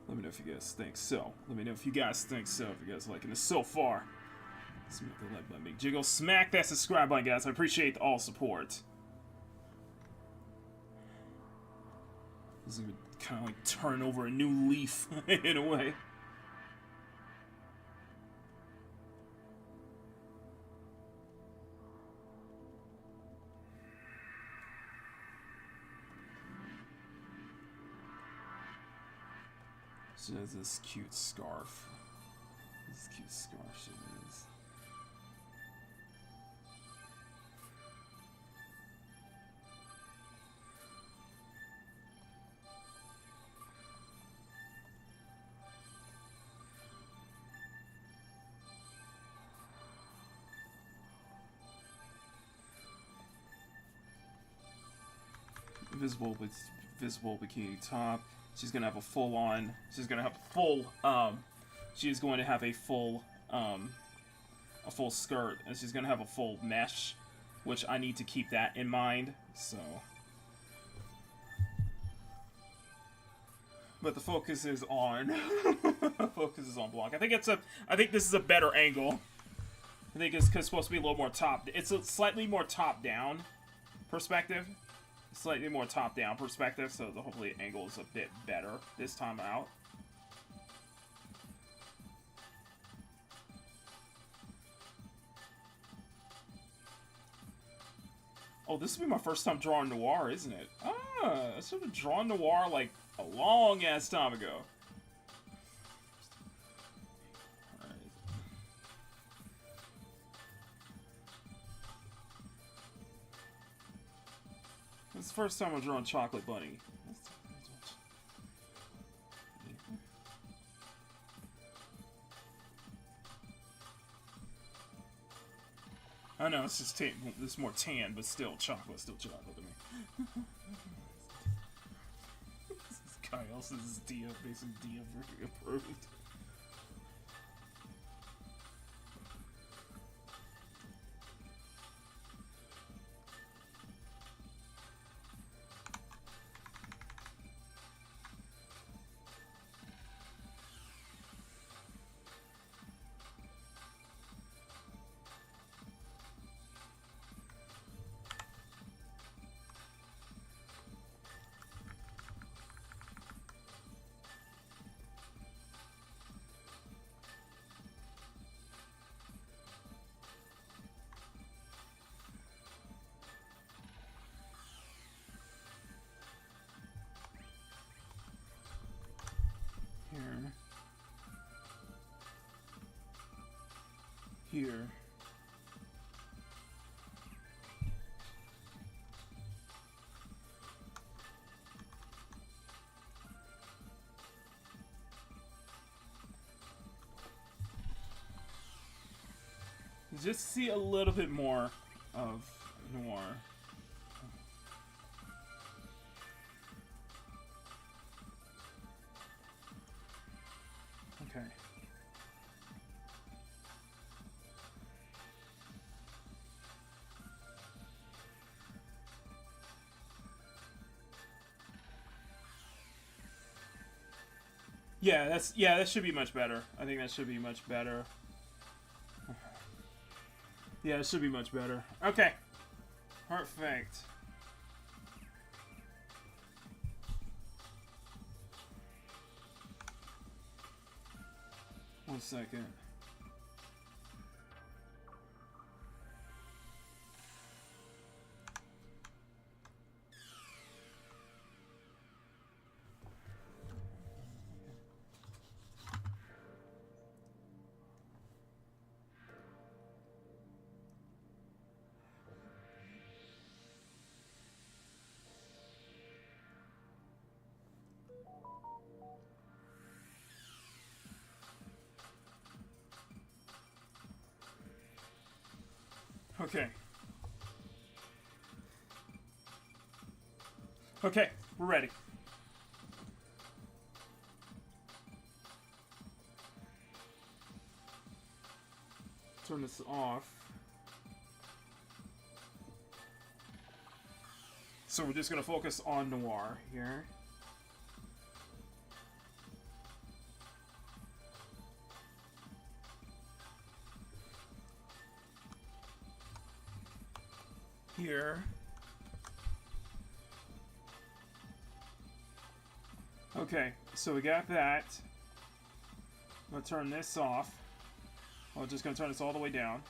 Let me know if you guys think so. Let me know if you guys think so. If you guys are liking this so far. Smack the like button, big jiggle. Smack that subscribe button, guys. I appreciate all support. This is gonna kind of like turn over a new leaf in a way. She has this cute scarf. This cute scarf she is. Visible bikini top. She's gonna have a full on. She's gonna have full. She's going to have a full skirt, and she's gonna have a full mesh, which I need to keep that in mind. So, but the focus is on. Focus is on block. I think this is a better angle. I think it's supposed to be a little more top. It's a slightly more top down perspective. Slightly more top-down perspective, so hopefully the angle is a bit better this time out. Oh, this will be my first time drawing noir, isn't it? Ah, I should have drawn noir like a long-ass time ago. It's the first time I'm drawing Chocolate Bunny. I know it's just it's more tan, but still chocolate to me. This is Kyle. This is Dia, basically Dia approved. Here. Just see a little bit more of noir. Okay. Yeah, that should be much better. I think that should be much better. Yeah, it should be much better. Okay. Perfect. One second. Okay. Okay, we're ready. Turn this off. So we're just gonna focus on noir here. Here. Okay, so we got that. I'm gonna turn this off. I'm just gonna turn this all the way down.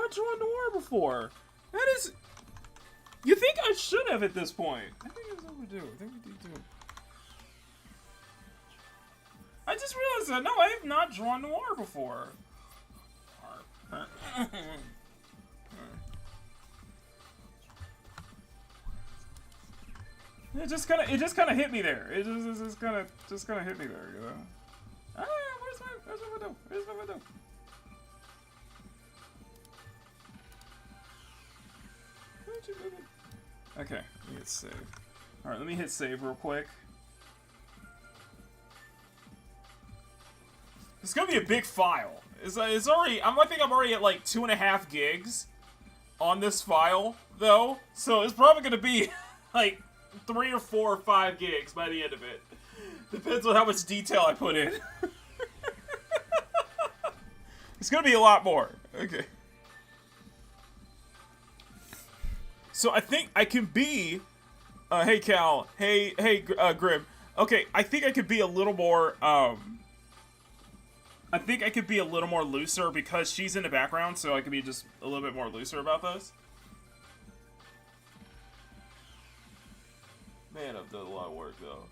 not drawn Noir before? That is... You think I should have at this point. I think it's overdue. I think we do it. I just realized that, no, I have not drawn Noir before. It just kind of hit me there. It just kind of hit me there, you know. Ah, where's my window? Where's my window? Where'd you move it? Okay, let me hit save. All right, let me hit save real quick. It's gonna be a big file. It's already. I think I'm already at like 2.5 gigs on this file though, so it's probably gonna be like 3 or 4 or 5 gigs by the end of it. Depends on how much detail I put in. It's gonna be a lot more. Okay. So I think I can be. Hey Cal. Hey Grim. Okay, I think I could be a little more. I think I could be a little more looser because she's in the background, so I could be just a little bit more looser about this. Man, I've done a lot of work, though.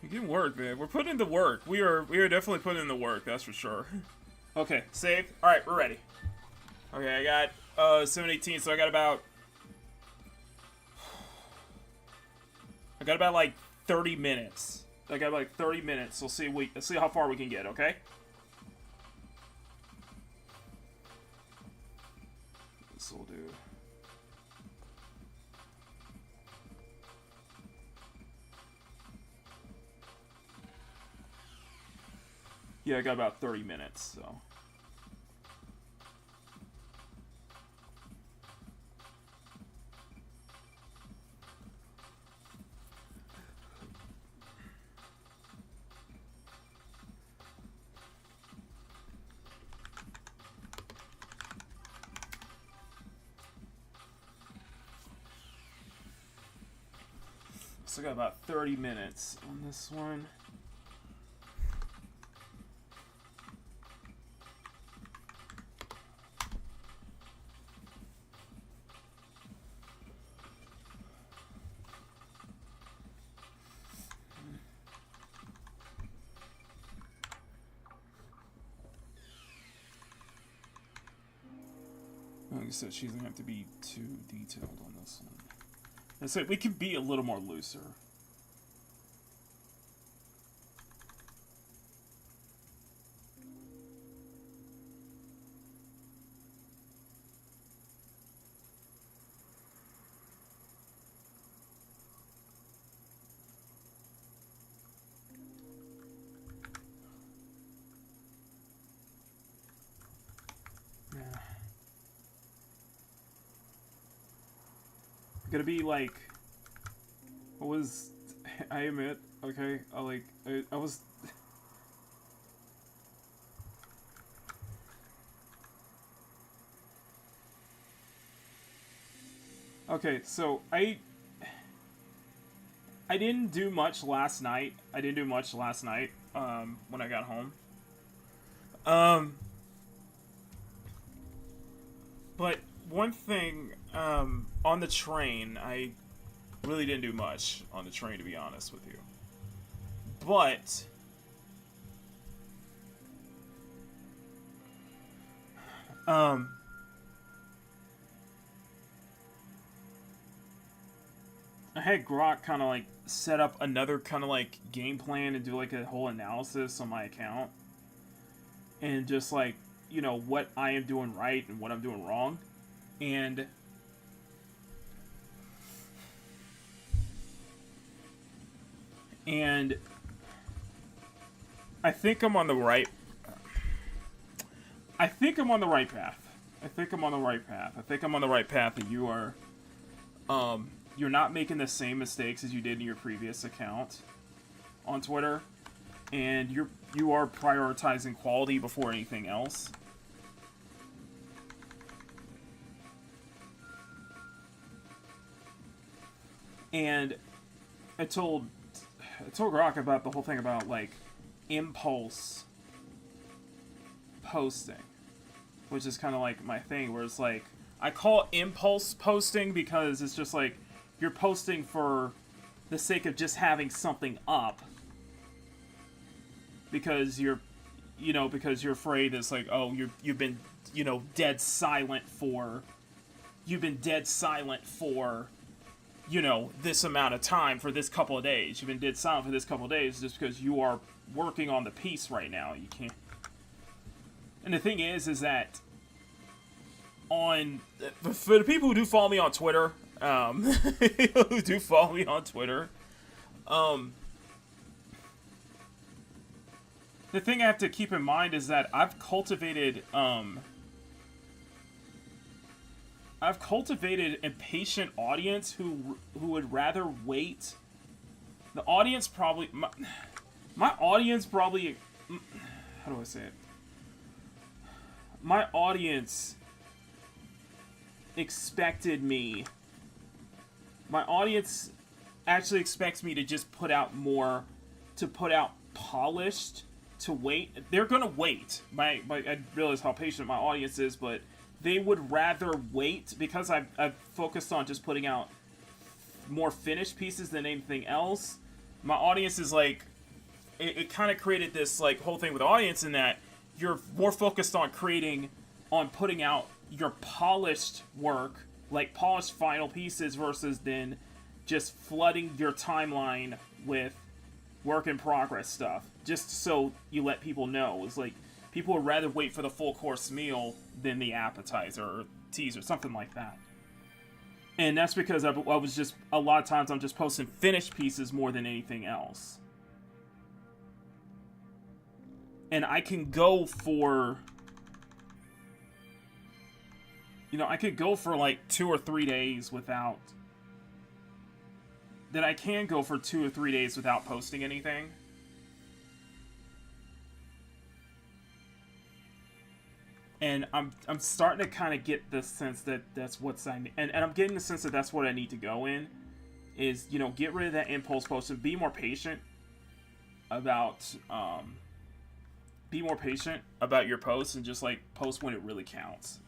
You're getting work, man. We're putting in the work. We are definitely putting in the work, that's for sure. Okay, save. Alright, we're ready. Okay, I got 718, so I got about like 30 minutes. I got like 30 minutes. Let's see how far we can get, okay? This will do. Yeah, I got about 30 minutes, so. So I got about 30 minutes on this one. Like I said, she doesn't have to be too detailed on this one. I said we can be a little more looser. Gonna be like, what was, I admit, okay, I was, okay, so I didn't do much last night. When I got home. But one thing, on the train, I really didn't do much on the train, to be honest with you. But I had Grok kind of like set up another kind of like game plan and do like a whole analysis on my account. And just like, you know, what I am doing right and what I'm doing wrong. And I think I'm on the right path. I think I'm on the right path that you are you're not making the same mistakes as you did in your previous account on Twitter, and you are prioritizing quality before anything else. And I told Grok about the whole thing about like impulse posting, which is kind of like my thing, where it's like I call it impulse posting because it's just like you're posting for the sake of just having something up, because you're afraid it's like, oh, you've been dead silent for this amount of time, for this couple of days. You've been dead silent for this couple of days just because you are working on the piece right now. You can't. And the thing is that for the people who do follow me on Twitter, the thing I have to keep in mind is that I've cultivated a patient audience who would rather wait. The audience probably, my audience probably, how do I say it? My audience expected me. My audience actually expects me to just put out more, to put out polished, to wait. They're gonna wait. I realize how patient my audience is, but they would rather wait because I've focused on just putting out more finished pieces than anything else. My audience is like, it kind of created this like whole thing with the audience in that you're more focused on putting out your polished work, like polished final pieces, versus then just flooding your timeline with work in progress stuff, just so you let people know. It's like people would rather wait for the full course meal than the appetizer or teaser, something like that. And that's because I was just, a lot of times I'm just posting finished pieces more than anything else. And I can go for, I could go for like 2 or 3 days without, that I can go for 2 or 3 days without posting anything. And I'm starting to kind of get the sense that that's what's and I'm getting the sense that that's what I need to go in, is, get rid of that impulse post and be more patient about your posts, and just like post when it really counts.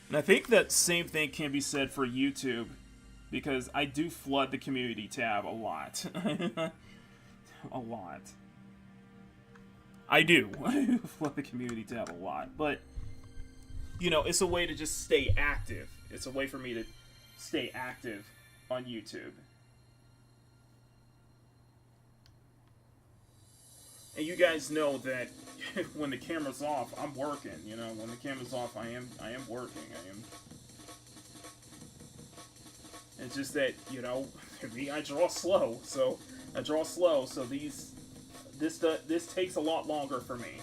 And I think that same thing can be said for YouTube, because I do flood the community tab a lot. A lot. I do. I flood the community tab a lot. But, it's a way to just stay active. It's a way for me to stay active on YouTube. And you guys know that when the camera's off, I'm working. When the camera's off, I am working. It's just that, me, I draw slow. So this takes a lot longer for me.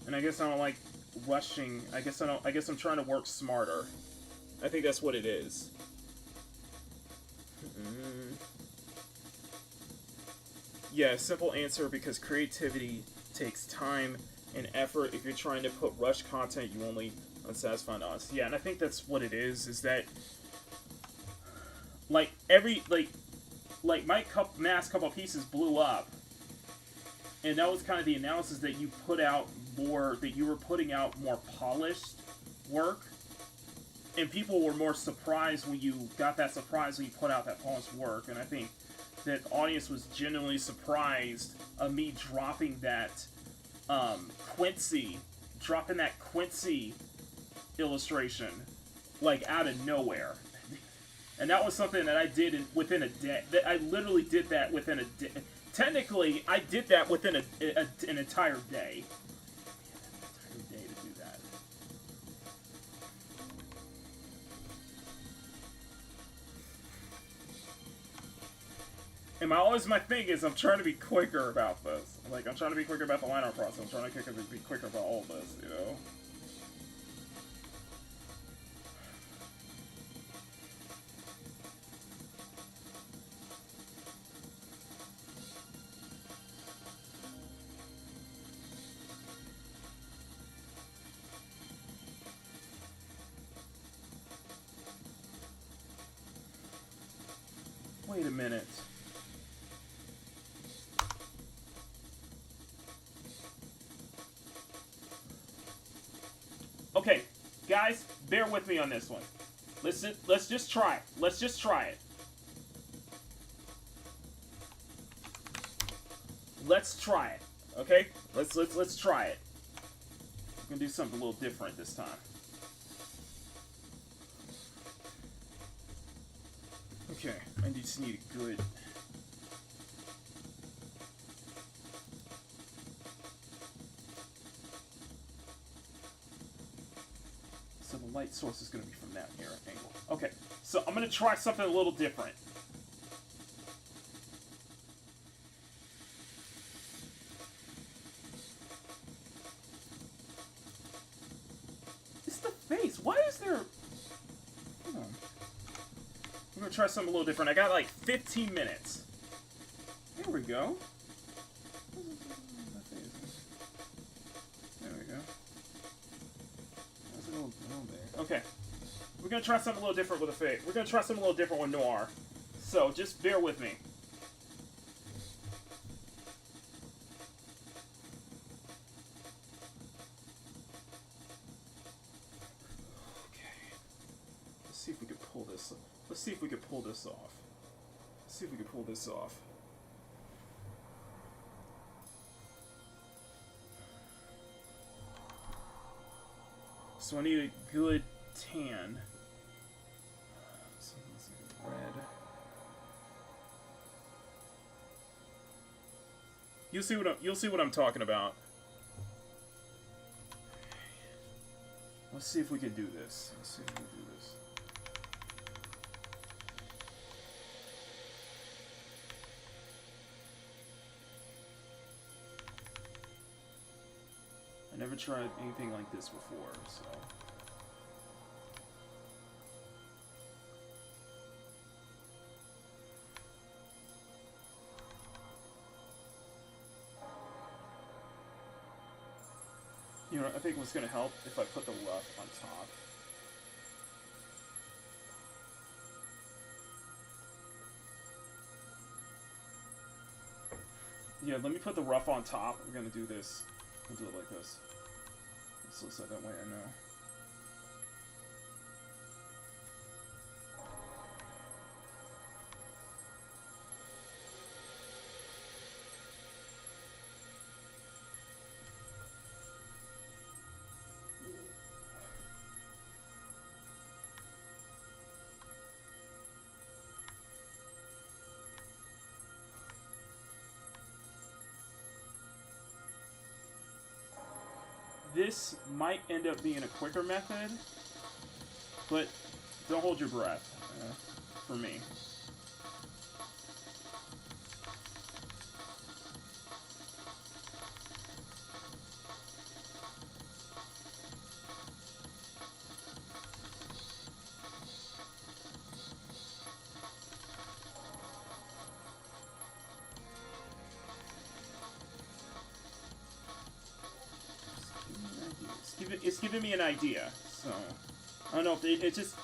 And I guess I don't like rushing. I guess I'm trying to work smarter. I think that's what it is. Yeah, simple answer, because creativity takes time and effort. If you're trying to put rush content, you only unsatisfy us. Yeah, and I think that's what it is that my mass couple pieces blew up, and that was kind of the analysis, that you put out more, that you were putting out more polished work, and people were more surprised when you got that surprise when you put out that polished work. And I think that audience was genuinely surprised of me dropping that Quincy illustration, like, out of nowhere. And that was something that I did within a day. I literally did that within a day. Technically, I did that within an entire day. To do that. And my thing is, I'm trying to be quicker about this. Like, I'm trying to be quicker about the line art process. I'm trying to be quicker about all this, Wait a minute. Okay, guys, bear with me on this one. Let's just try it. Let's just try it. Let's try it. Okay? Let's try it. We're gonna do something a little different this time. Okay, I just need a good... So the light source is going to be from that here angle. Okay, so I'm going to try something a little different. It's the face. Why is there... Hold on. I'm going to try something a little different. I got like 15 minutes. There we go. There we go. That's a little there. Okay. We're going to try something a little different with a fade. We're going to try something a little different with Noir. So, just bear with me. Okay. Let's see if we can pull this. Let's see if we can pull this off. Let's see if we can pull this off. So I need a good tan. So let's see, red. You'll see what I'm talking about. Let's see if we can do this. Let's see if we can do this. I never tried anything like this before, so... You know, I think what's going to help if I put the rough on top. Yeah, let me put the rough on top. We're going to do this. We'll do it like this. This looks like that way, I know. This might end up being a quicker method, but don't hold your breath, for me. It's giving me an idea, so I don't know if it just.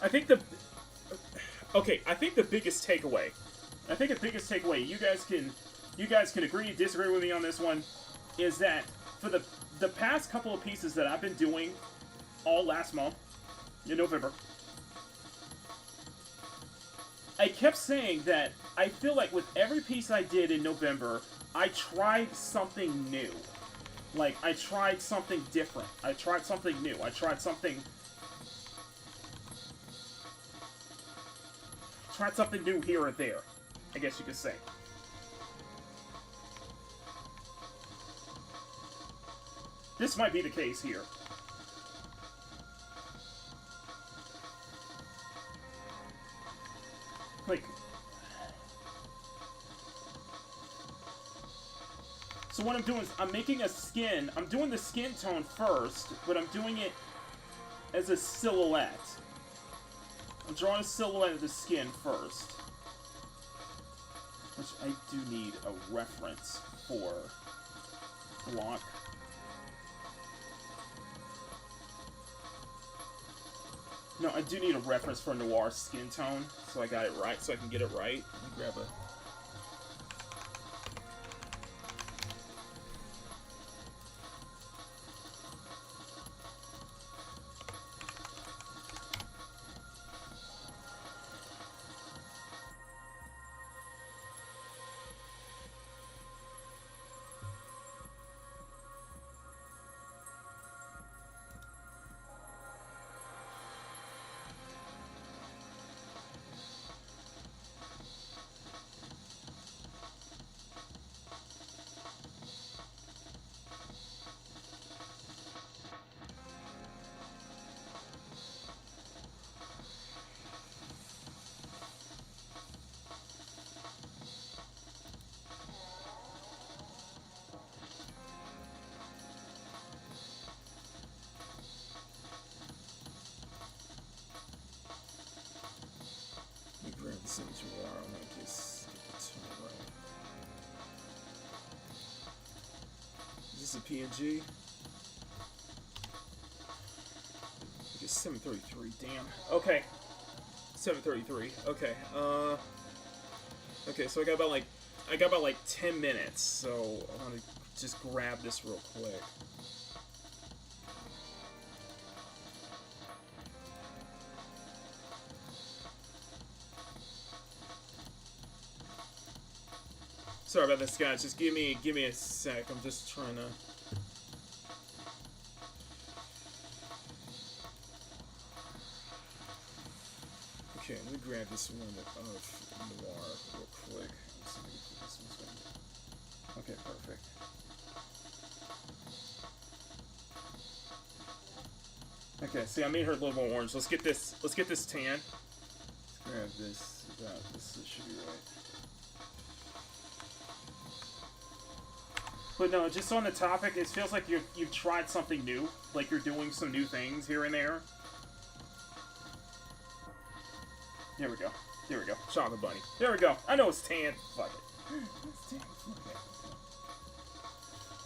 I think the biggest takeaway. You guys can agree, disagree with me on this one, is that for the past couple of pieces that I've been doing all last month in November, I kept saying that I feel like with every piece I did in November, I tried something new. Like, I tried something different. I tried something new. I tried something new here or there, I guess you could say. This might be the case here. Like, so what I'm doing is I'm making a skin. I'm doing the skin tone first, but I'm doing it as a silhouette. I'm drawing a silhouette of the skin first. Which I do need a reference for block. No, I do need a reference for noir skin tone, so I got it right, so I can get it right. Let me grab a... Signature wire, I'm gonna just get the tone right. Is this a PNG? It's 733, damn. Okay. 733, okay. Okay, so I got about like 10 minutes, so I wanna just grab this real quick. Sorry about this, guys. Just give me a sec. I'm just trying to. Okay, let me grab this one of noir real quick. Let's see if this one's going. Okay, perfect. Okay, see, I made her a little more orange. Let's get this. Let's get this tan. Let's grab this. This should be right. But no, just on the topic, it feels like you've tried something new. Like you're doing some new things here and there. There we go. There we go. Chocolate bunny. There we go. I know it's tan. Fuck it. It's tan. Fuck it.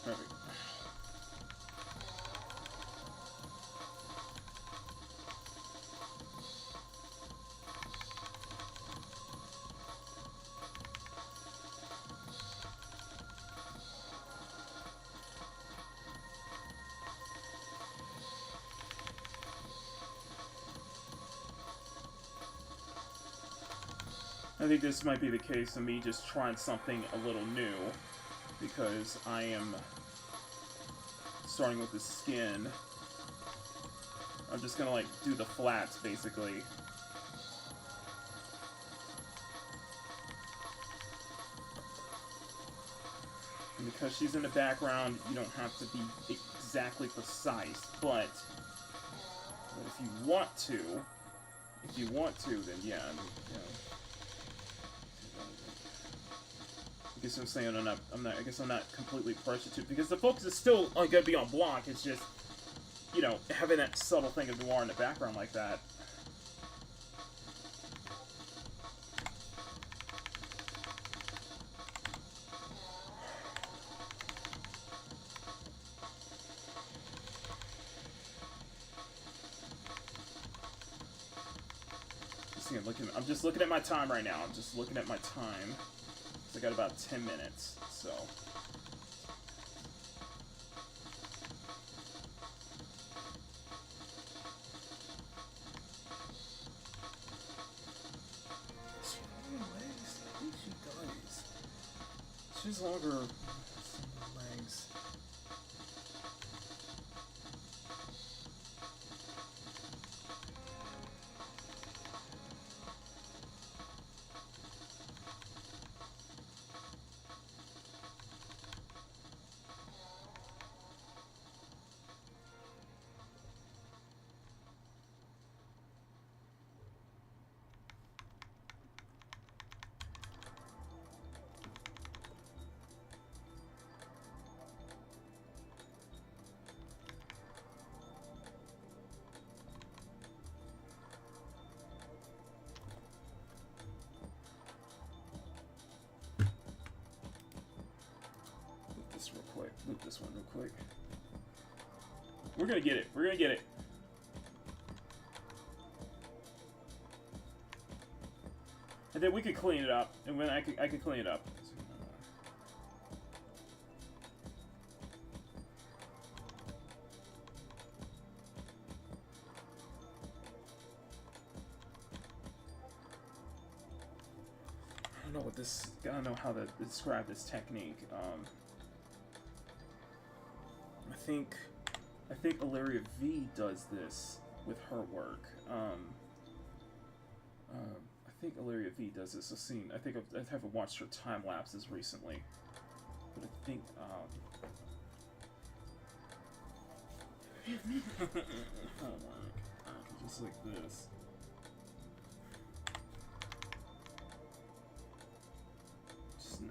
Perfect. I think this might be the case of me just trying something a little new, because I am starting with the skin. I'm just gonna like do the flats basically. And because she's in the background, you don't have to be exactly precise, but if you want to, then yeah, you know. I guess I'm saying I guess I'm not completely pressured to, because the focus is still only gonna be on Blanc. It's just, you know, having that subtle thing of noir in the background like that. I'm just looking at my time right now. I'm just looking at my time. I got about 10 minutes, so. She does. She's longer legs. Loop this one real quick. We're gonna get it. We're gonna get it. And then we could clean it up, and when I could clean it up. I don't know what this. I don't know how to describe this technique. I think Illyria V does this with her work. I think Illyria V does this. I've seen. I think I haven't watched her time lapses recently, but I think. Oh my god! Just like this.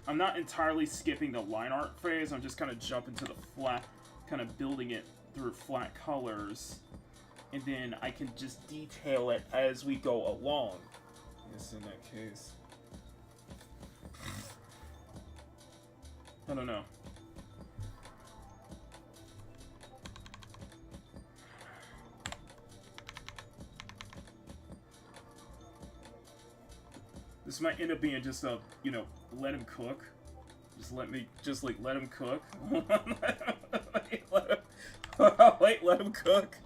I'm not entirely skipping the line art phase. I'm just kind of jumping to the flat, kind of building it through flat colors, and then I can just detail it as we go along. I guess in that case, I don't know. This might end up being just a, you know, let him cook. Let him cook. Wait, let him cook.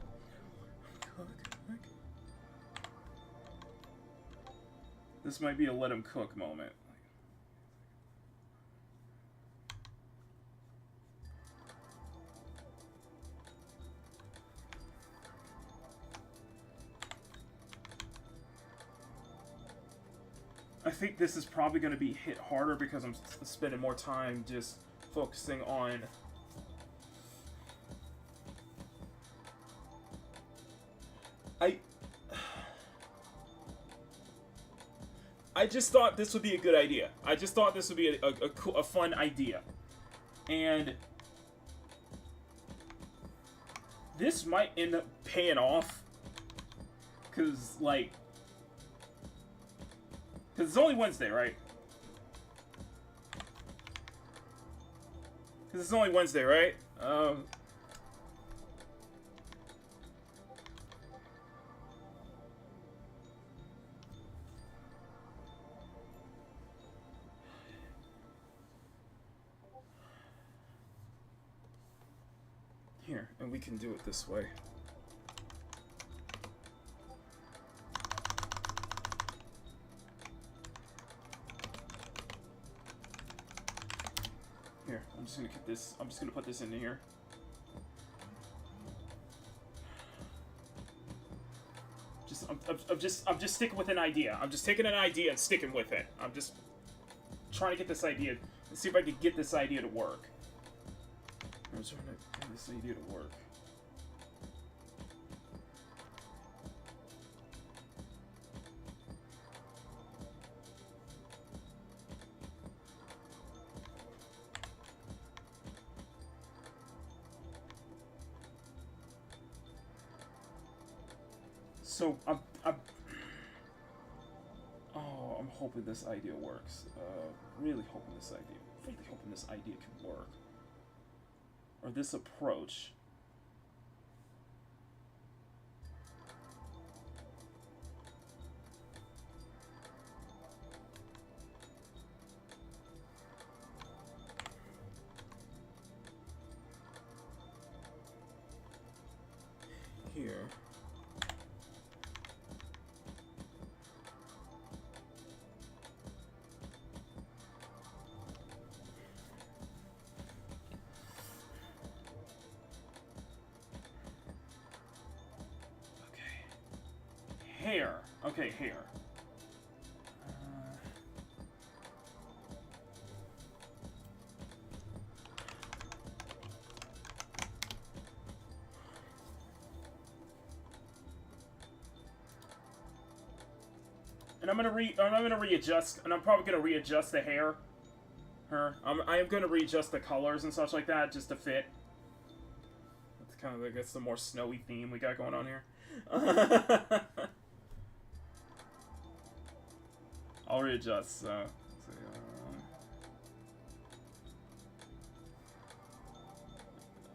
This might be a let him cook moment. I think this is probably going to be hit harder because I'm spending more time just focusing on... I just thought this would be a good idea. I just thought this would be a fun idea. And this might end up paying off. Because, like... Because it's only Wednesday, right? Because it's only Wednesday, right? Here, and we can do it this way. Here, I'm just gonna get this. I'm just gonna put this in here. I'm just sticking with an idea. I'm just taking an idea and sticking with it. I'm just trying to get this idea. Let's see if I can get this idea to work. I'm trying to get this idea to work. So I'm hoping this idea works. Really hoping this idea can work. Or this approach. Here. Hair. Okay, hair. And I'm gonna readjust, and I'm probably gonna readjust the hair. I am gonna readjust the colors and such like that just to fit. That's kind of, I guess, the more snowy theme we got going on here. I'll readjust, so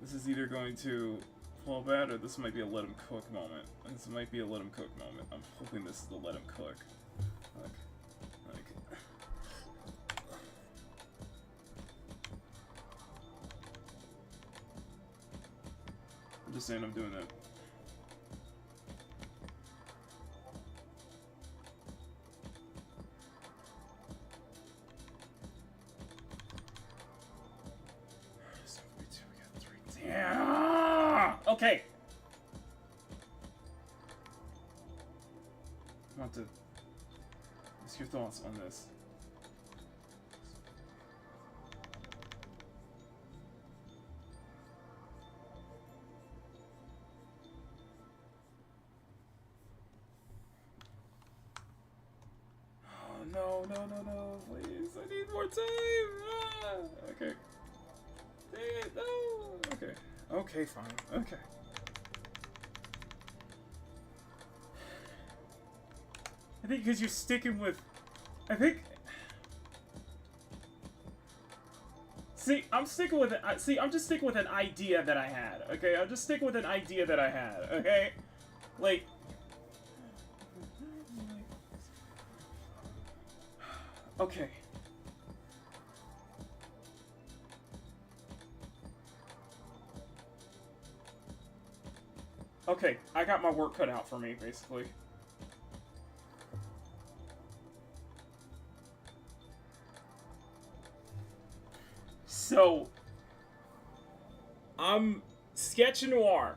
this is either going to fall bad, or this might be a let him cook moment. This might be a let him cook moment. I'm hoping this is the let him cook. Like just saying I'm doing that. Yeah. Okay. I want to. What's your thoughts on this? Oh, no, please. I need more time. Okay. Dang it, no. Okay. Okay, fine. Okay. I think because you're sticking with... I think... See, I'm sticking with it. See, I'm just sticking with an idea that I had, okay? I'm just sticking with an idea that I had, okay? Like... Okay. Okay, I got my work cut out for me, basically. So, I'm sketching noir.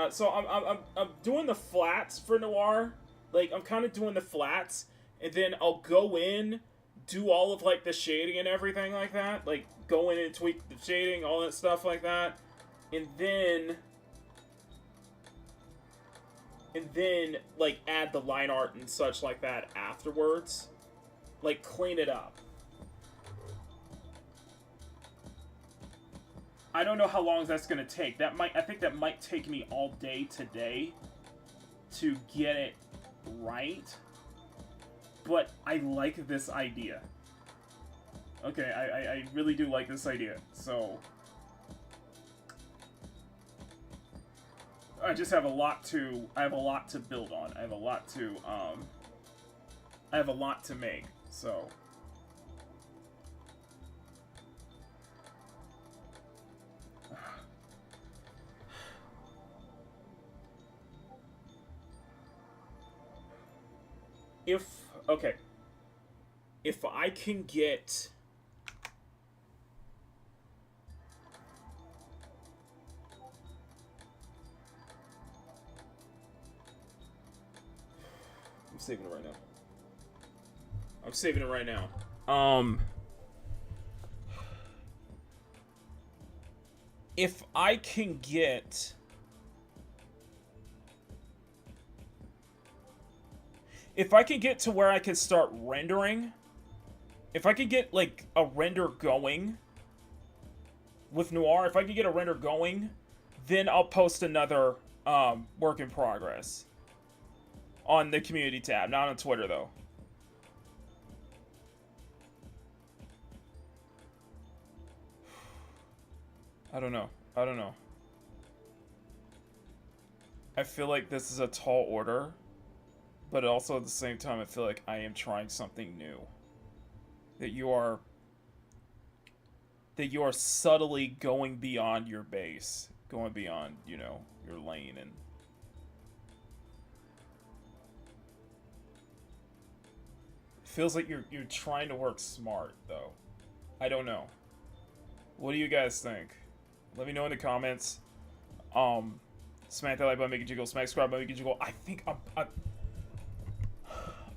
So I'm doing the flats for noir. Like, I'm kind of doing the flats, and then I'll go in, do all of, like, the shading and everything like that. Like, go in and tweak the shading, all that stuff like that. And then, like, add the line art and such like that afterwards. Like, clean it up. I don't know how long that's gonna take. I think that might take me all day today to get it right. But I like this idea. Okay, I really do like this idea. So I just have a lot to build on. I have a lot to make. So if I can get... I'm saving it right now. I'm saving it right now. If I can get... If I can get to where I can start rendering, if I could get, like, a render going with Noir, if I could get a render going, then I'll post another work in progress on the community tab, not on Twitter, though. I don't know. I feel like this is a tall order. But also at the same time, I feel like I am trying something new. That you are subtly going beyond your base. Going beyond, you know, your lane. And it feels like you're trying to work smart, though. I don't know. What do you guys think? Let me know in the comments. Smack that like button, make it jiggle. Smack subscribe button, make it jiggle. I think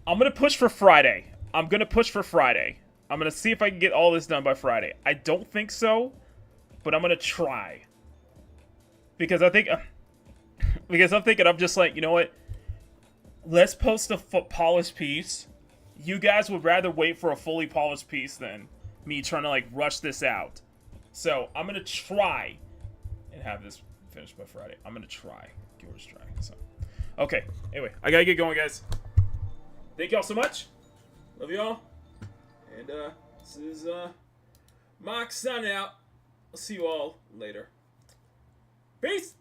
I'm gonna push for Friday. I'm gonna see if I can get all this done by Friday. I don't think so, but I'm gonna try. Because I think, I'm just like, you know what? Let's post a polished piece. You guys would rather wait for a fully polished piece than me trying to, like, rush this out. So I'm gonna try and have this finished by Friday. I'm gonna try. Give it a try. So, okay. Anyway, I gotta get going, guys. Thank y'all so much. Love y'all. And this is Mox signing out. I'll see you all later. Peace.